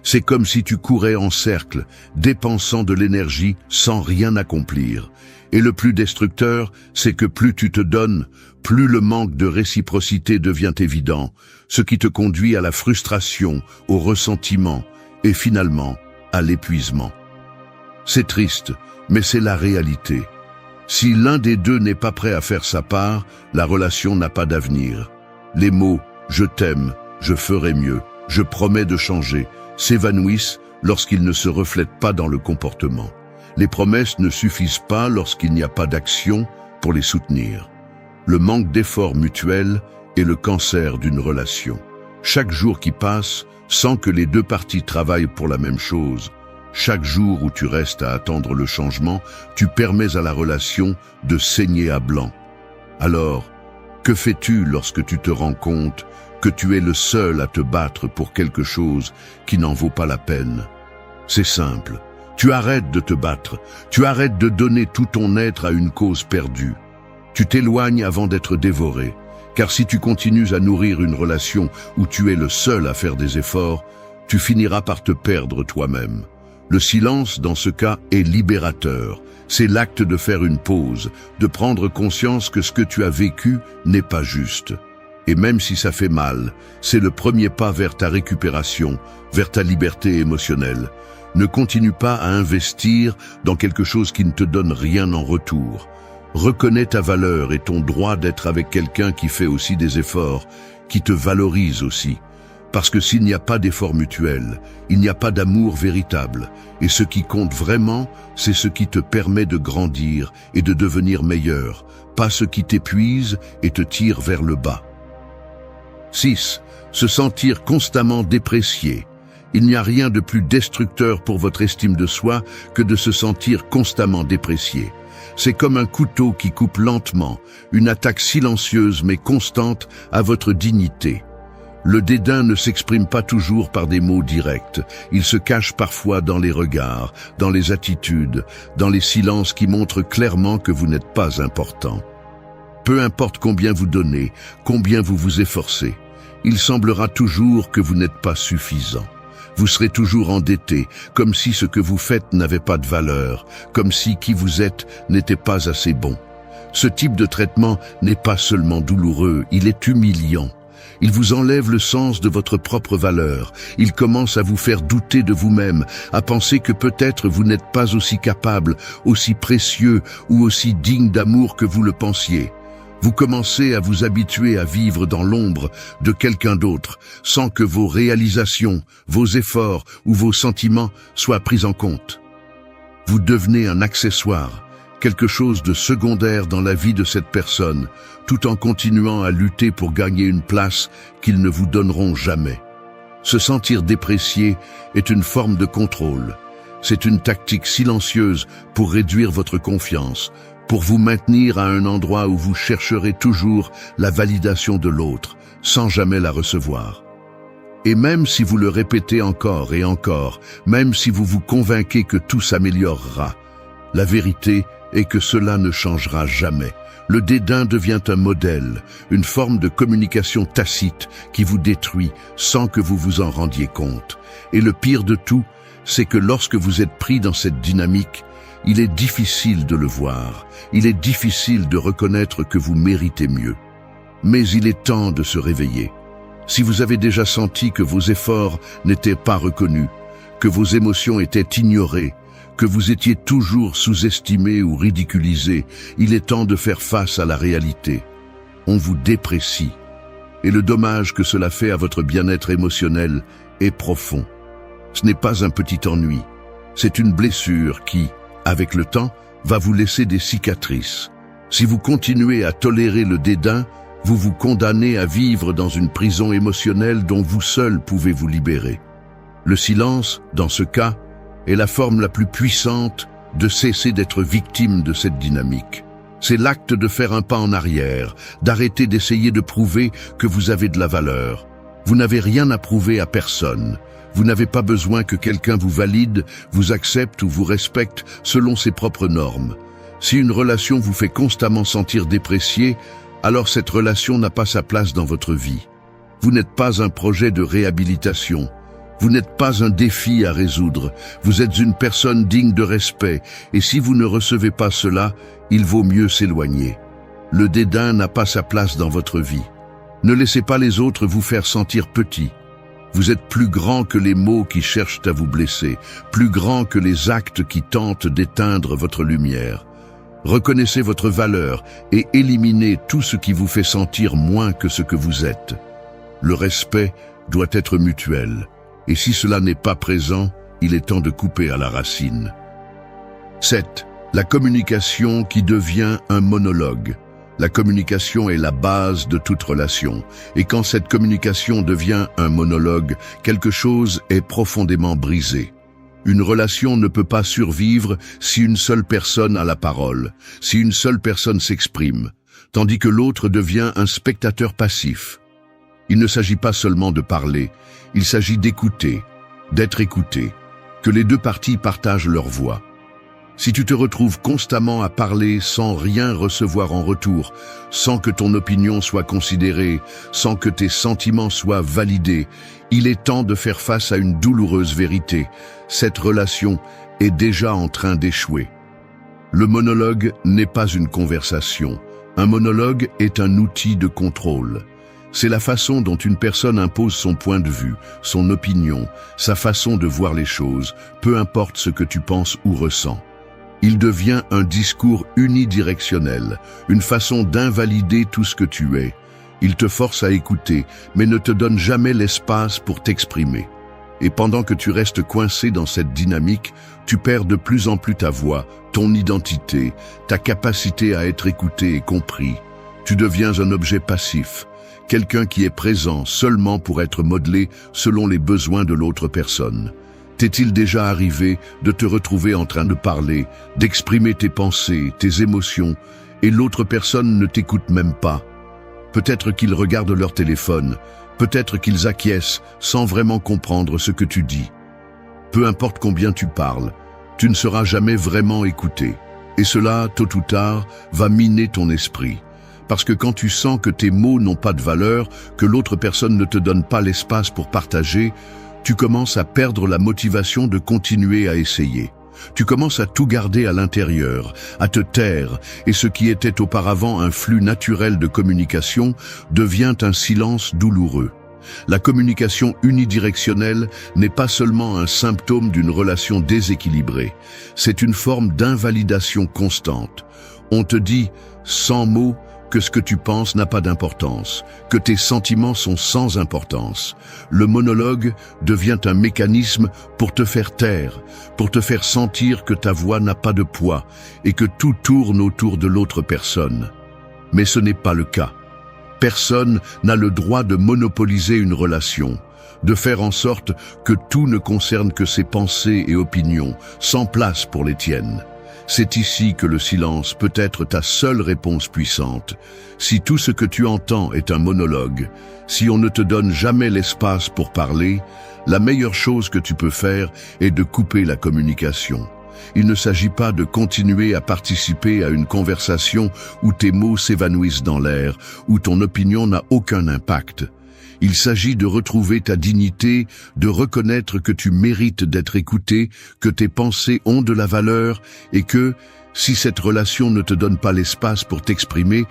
C'est comme si tu courais en cercle, dépensant de l'énergie sans rien accomplir. Et le plus destructeur, c'est que plus tu te donnes, plus le manque de réciprocité devient évident, ce qui te conduit à la frustration, au ressentiment et finalement à l'épuisement. C'est triste, mais c'est la réalité. Si l'un des deux n'est pas prêt à faire sa part, la relation n'a pas d'avenir. Les mots « je t'aime »,« je ferai mieux »,« je promets de changer » s'évanouissent lorsqu'ils ne se reflètent pas dans le comportement. Les promesses ne suffisent pas lorsqu'il n'y a pas d'action pour les soutenir. Le manque d'effort mutuel est le cancer d'une relation. Chaque jour qui passe, sans que les deux parties travaillent pour la même chose, chaque jour où tu restes à attendre le changement, tu permets à la relation de saigner à blanc. Alors, que fais-tu lorsque tu te rends compte que tu es le seul à te battre pour quelque chose qui n'en vaut pas la peine? C'est simple. Tu arrêtes de te battre, tu arrêtes de donner tout ton être à une cause perdue. Tu t'éloignes avant d'être dévoré, car si tu continues à nourrir une relation où tu es le seul à faire des efforts, tu finiras par te perdre toi-même. Le silence, dans ce cas, est libérateur. C'est l'acte de faire une pause, de prendre conscience que ce que tu as vécu n'est pas juste. Et même si ça fait mal, c'est le premier pas vers ta récupération, vers ta liberté émotionnelle. Ne continue pas à investir dans quelque chose qui ne te donne rien en retour. Reconnais ta valeur et ton droit d'être avec quelqu'un qui fait aussi des efforts, qui te valorise aussi. Parce que s'il n'y a pas d'effort mutuel, il n'y a pas d'amour véritable. Et ce qui compte vraiment, c'est ce qui te permet de grandir et de devenir meilleur, pas ce qui t'épuise et te tire vers le bas. 6. Se sentir constamment déprécié. Il n'y a rien de plus destructeur pour votre estime de soi que de se sentir constamment déprécié. C'est comme un couteau qui coupe lentement, une attaque silencieuse mais constante à votre dignité. Le dédain ne s'exprime pas toujours par des mots directs. Il se cache parfois dans les regards, dans les attitudes, dans les silences qui montrent clairement que vous n'êtes pas important. Peu importe combien vous donnez, combien vous vous efforcez, il semblera toujours que vous n'êtes pas suffisant. Vous serez toujours endetté, comme si ce que vous faites n'avait pas de valeur, comme si qui vous êtes n'était pas assez bon. Ce type de traitement n'est pas seulement douloureux, il est humiliant. Il vous enlève le sens de votre propre valeur. Il commence à vous faire douter de vous-même, à penser que peut-être vous n'êtes pas aussi capable, aussi précieux ou aussi digne d'amour que vous le pensiez. Vous commencez à vous habituer à vivre dans l'ombre de quelqu'un d'autre, sans que vos réalisations, vos efforts ou vos sentiments soient pris en compte. Vous devenez un accessoire, quelque chose de secondaire dans la vie de cette personne, tout en continuant à lutter pour gagner une place qu'ils ne vous donneront jamais. Se sentir déprécié est une forme de contrôle. C'est une tactique silencieuse pour réduire votre confiance, pour vous maintenir à un endroit où vous chercherez toujours la validation de l'autre, sans jamais la recevoir. Et même si vous le répétez encore et encore, même si vous vous convainquez que tout s'améliorera, la vérité est que cela ne changera jamais. Le dédain devient un modèle, une forme de communication tacite qui vous détruit sans que vous vous en rendiez compte. Et le pire de tout, c'est que lorsque vous êtes pris dans cette dynamique, il est difficile de le voir, il est difficile de reconnaître que vous méritez mieux. Mais il est temps de se réveiller. Si vous avez déjà senti que vos efforts n'étaient pas reconnus, que vos émotions étaient ignorées, que vous étiez toujours sous-estimé ou ridiculisé, il est temps de faire face à la réalité. On vous déprécie. Et le dommage que cela fait à votre bien-être émotionnel est profond. Ce n'est pas un petit ennui. C'est une blessure qui, avec le temps, va vous laisser des cicatrices. Si vous continuez à tolérer le dédain, vous vous condamnez à vivre dans une prison émotionnelle dont vous seul pouvez vous libérer. Le silence, dans ce cas, est la forme la plus puissante de cesser d'être victime de cette dynamique. C'est l'acte de faire un pas en arrière, d'arrêter d'essayer de prouver que vous avez de la valeur. Vous n'avez rien à prouver à personne. Vous n'avez pas besoin que quelqu'un vous valide, vous accepte ou vous respecte selon ses propres normes. Si une relation vous fait constamment sentir déprécié, alors cette relation n'a pas sa place dans votre vie. Vous n'êtes pas un projet de réhabilitation. Vous n'êtes pas un défi à résoudre. Vous êtes une personne digne de respect, et si vous ne recevez pas cela, il vaut mieux s'éloigner. Le dédain n'a pas sa place dans votre vie. Ne laissez pas les autres vous faire sentir petit. Vous êtes plus grand que les mots qui cherchent à vous blesser, plus grand que les actes qui tentent d'éteindre votre lumière. Reconnaissez votre valeur et éliminez tout ce qui vous fait sentir moins que ce que vous êtes. Le respect doit être mutuel, et si cela n'est pas présent, il est temps de couper à la racine. 7. La communication qui devient un monologue. La communication est la base de toute relation, et quand cette communication devient un monologue, quelque chose est profondément brisé. Une relation ne peut pas survivre si une seule personne a la parole, si une seule personne s'exprime, tandis que l'autre devient un spectateur passif. Il ne s'agit pas seulement de parler, il s'agit d'écouter, d'être écouté, que les deux parties partagent leur voix. Si tu te retrouves constamment à parler sans rien recevoir en retour, sans que ton opinion soit considérée, sans que tes sentiments soient validés, il est temps de faire face à une douloureuse vérité. Cette relation est déjà en train d'échouer. Le monologue n'est pas une conversation. Un monologue est un outil de contrôle. C'est la façon dont une personne impose son point de vue, son opinion, sa façon de voir les choses, peu importe ce que tu penses ou ressens. Il devient un discours unidirectionnel, une façon d'invalider tout ce que tu es. Il te force à écouter, mais ne te donne jamais l'espace pour t'exprimer. Et pendant que tu restes coincé dans cette dynamique, tu perds de plus en plus ta voix, ton identité, ta capacité à être écouté et compris. Tu deviens un objet passif, quelqu'un qui est présent seulement pour être modelé selon les besoins de l'autre personne. T'est-il déjà arrivé de te retrouver en train de parler, d'exprimer tes pensées, tes émotions, et l'autre personne ne t'écoute même pas? Peut-être qu'ils regardent leur téléphone, peut-être qu'ils acquiescent sans vraiment comprendre ce que tu dis. Peu importe combien tu parles, tu ne seras jamais vraiment écouté. Et cela, tôt ou tard, va miner ton esprit. Parce que quand tu sens que tes mots n'ont pas de valeur, que l'autre personne ne te donne pas l'espace pour partager, tu commences à perdre la motivation de continuer à essayer. Tu commences à tout garder à l'intérieur, à te taire, et ce qui était auparavant un flux naturel de communication devient un silence douloureux. La communication unidirectionnelle n'est pas seulement un symptôme d'une relation déséquilibrée, c'est une forme d'invalidation constante. On te dit, sans mots, que ce que tu penses n'a pas d'importance, que tes sentiments sont sans importance. Le monologue devient un mécanisme pour te faire taire, pour te faire sentir que ta voix n'a pas de poids et que tout tourne autour de l'autre personne. Mais ce n'est pas le cas. Personne n'a le droit de monopoliser une relation, de faire en sorte que tout ne concerne que ses pensées et opinions, sans place pour les tiennes. C'est ici que le silence peut être ta seule réponse puissante. Si tout ce que tu entends est un monologue, si on ne te donne jamais l'espace pour parler, la meilleure chose que tu peux faire est de couper la communication. Il ne s'agit pas de continuer à participer à une conversation où tes mots s'évanouissent dans l'air, où ton opinion n'a aucun impact. Il s'agit de retrouver ta dignité, de reconnaître que tu mérites d'être écouté, que tes pensées ont de la valeur et que, si cette relation ne te donne pas l'espace pour t'exprimer,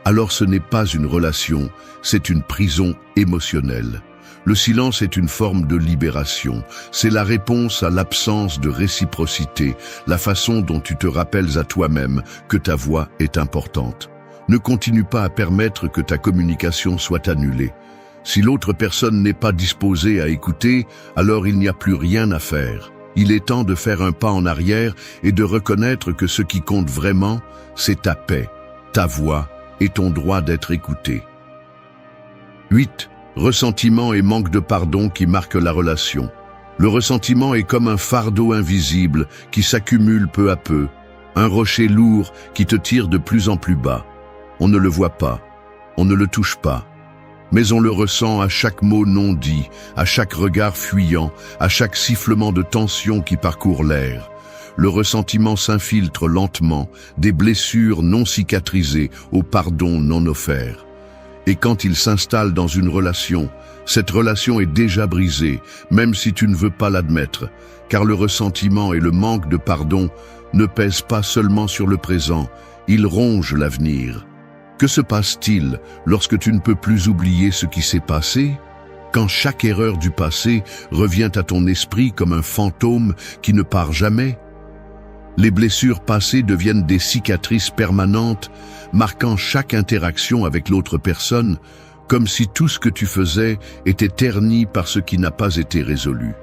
alors ce n'est pas une relation, c'est une prison émotionnelle. Le silence est une forme de libération. C'est la réponse à l'absence de réciprocité, la façon dont tu te rappelles à toi-même que ta voix est importante. Ne continue pas à permettre que ta communication soit annulée. Si l'autre personne n'est pas disposée à écouter, alors il n'y a plus rien à faire. Il est temps de faire un pas en arrière et de reconnaître que ce qui compte vraiment, c'est ta paix, ta voix et ton droit d'être écouté. 8. Ressentiment et manque de pardon qui marquent la relation. Le ressentiment est comme un fardeau invisible qui s'accumule peu à peu, un rocher lourd qui te tire de plus en plus bas. On ne le voit pas, on ne le touche pas, mais on le ressent à chaque mot non dit, à chaque regard fuyant, à chaque sifflement de tension qui parcourt l'air. Le ressentiment s'infiltre lentement, des blessures non cicatrisées au pardon non offert. Et quand il s'installe dans une relation, cette relation est déjà brisée, même si tu ne veux pas l'admettre, car le ressentiment et le manque de pardon ne pèsent pas seulement sur le présent, ils rongent l'avenir. Que se passe-t-il lorsque tu ne peux plus oublier ce qui s'est passé? Quand chaque erreur du passé revient à ton esprit comme un fantôme qui ne part jamais? Les blessures passées deviennent des cicatrices permanentes, marquant chaque interaction avec l'autre personne, comme si tout ce que tu faisais était terni par ce qui n'a pas été résolu.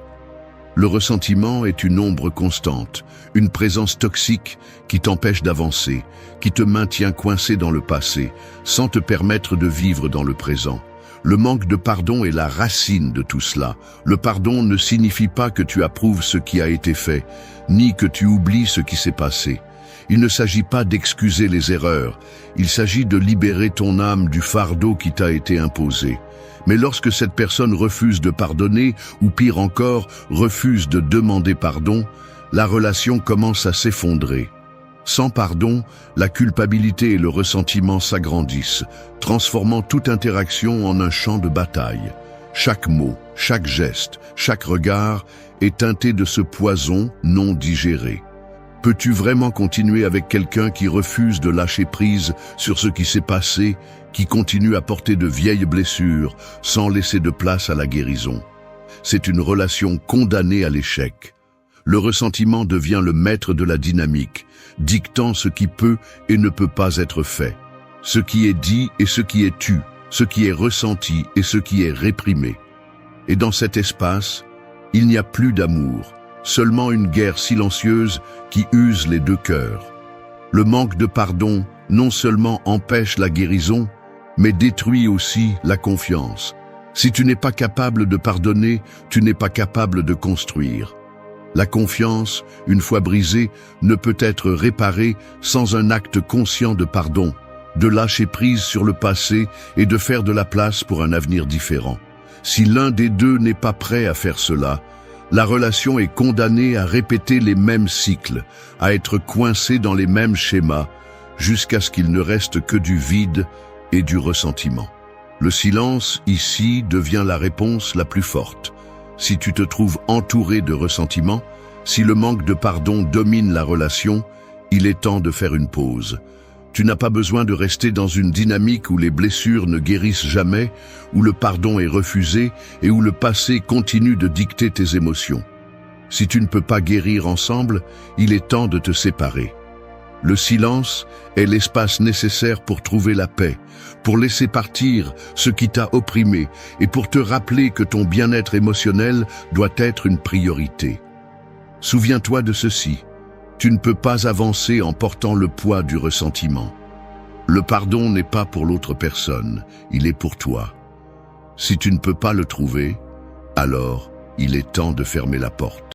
Le ressentiment est une ombre constante, une présence toxique qui t'empêche d'avancer, qui te maintient coincé dans le passé, sans te permettre de vivre dans le présent. Le manque de pardon est la racine de tout cela. Le pardon ne signifie pas que tu approuves ce qui a été fait, ni que tu oublies ce qui s'est passé. Il ne s'agit pas d'excuser les erreurs, il s'agit de libérer ton âme du fardeau qui t'a été imposé. Mais lorsque cette personne refuse de pardonner, ou pire encore, refuse de demander pardon, la relation commence à s'effondrer. Sans pardon, la culpabilité et le ressentiment s'agrandissent, transformant toute interaction en un champ de bataille. Chaque mot, chaque geste, chaque regard est teinté de ce poison non digéré. Peux-tu vraiment continuer avec quelqu'un qui refuse de lâcher prise sur ce qui s'est passé, qui continue à porter de vieilles blessures sans laisser de place à la guérison? C'est une relation condamnée à l'échec. Le ressentiment devient le maître de la dynamique, dictant ce qui peut et ne peut pas être fait, ce qui est dit et ce qui est tu, ce qui est ressenti et ce qui est réprimé. Et dans cet espace, il n'y a plus d'amour, seulement une guerre silencieuse qui use les deux cœurs. Le manque de pardon non seulement empêche la guérison, mais détruit aussi la confiance. Si tu n'es pas capable de pardonner, tu n'es pas capable de construire. La confiance, une fois brisée, ne peut être réparée sans un acte conscient de pardon, de lâcher prise sur le passé et de faire de la place pour un avenir différent. Si l'un des deux n'est pas prêt à faire cela, la relation est condamnée à répéter les mêmes cycles, à être coincée dans les mêmes schémas, jusqu'à ce qu'il ne reste que du vide et du ressentiment. Le silence, ici, devient la réponse la plus forte. Si tu te trouves entouré de ressentiment, Si le manque de pardon domine la relation, il est temps de faire une pause. Tu n'as pas besoin de rester dans une dynamique où les blessures ne guérissent jamais, où le pardon est refusé et où le passé continue de dicter tes émotions. Si tu ne peux pas guérir ensemble, il est temps de te séparer. Le silence est l'espace nécessaire pour trouver la paix, pour laisser partir ce qui t'a opprimé et pour te rappeler que ton bien-être émotionnel doit être une priorité. Souviens-toi de ceci. Tu ne peux pas avancer en portant le poids du ressentiment. Le pardon n'est pas pour l'autre personne, il est pour toi. Si tu ne peux pas le trouver, alors il est temps de fermer la porte.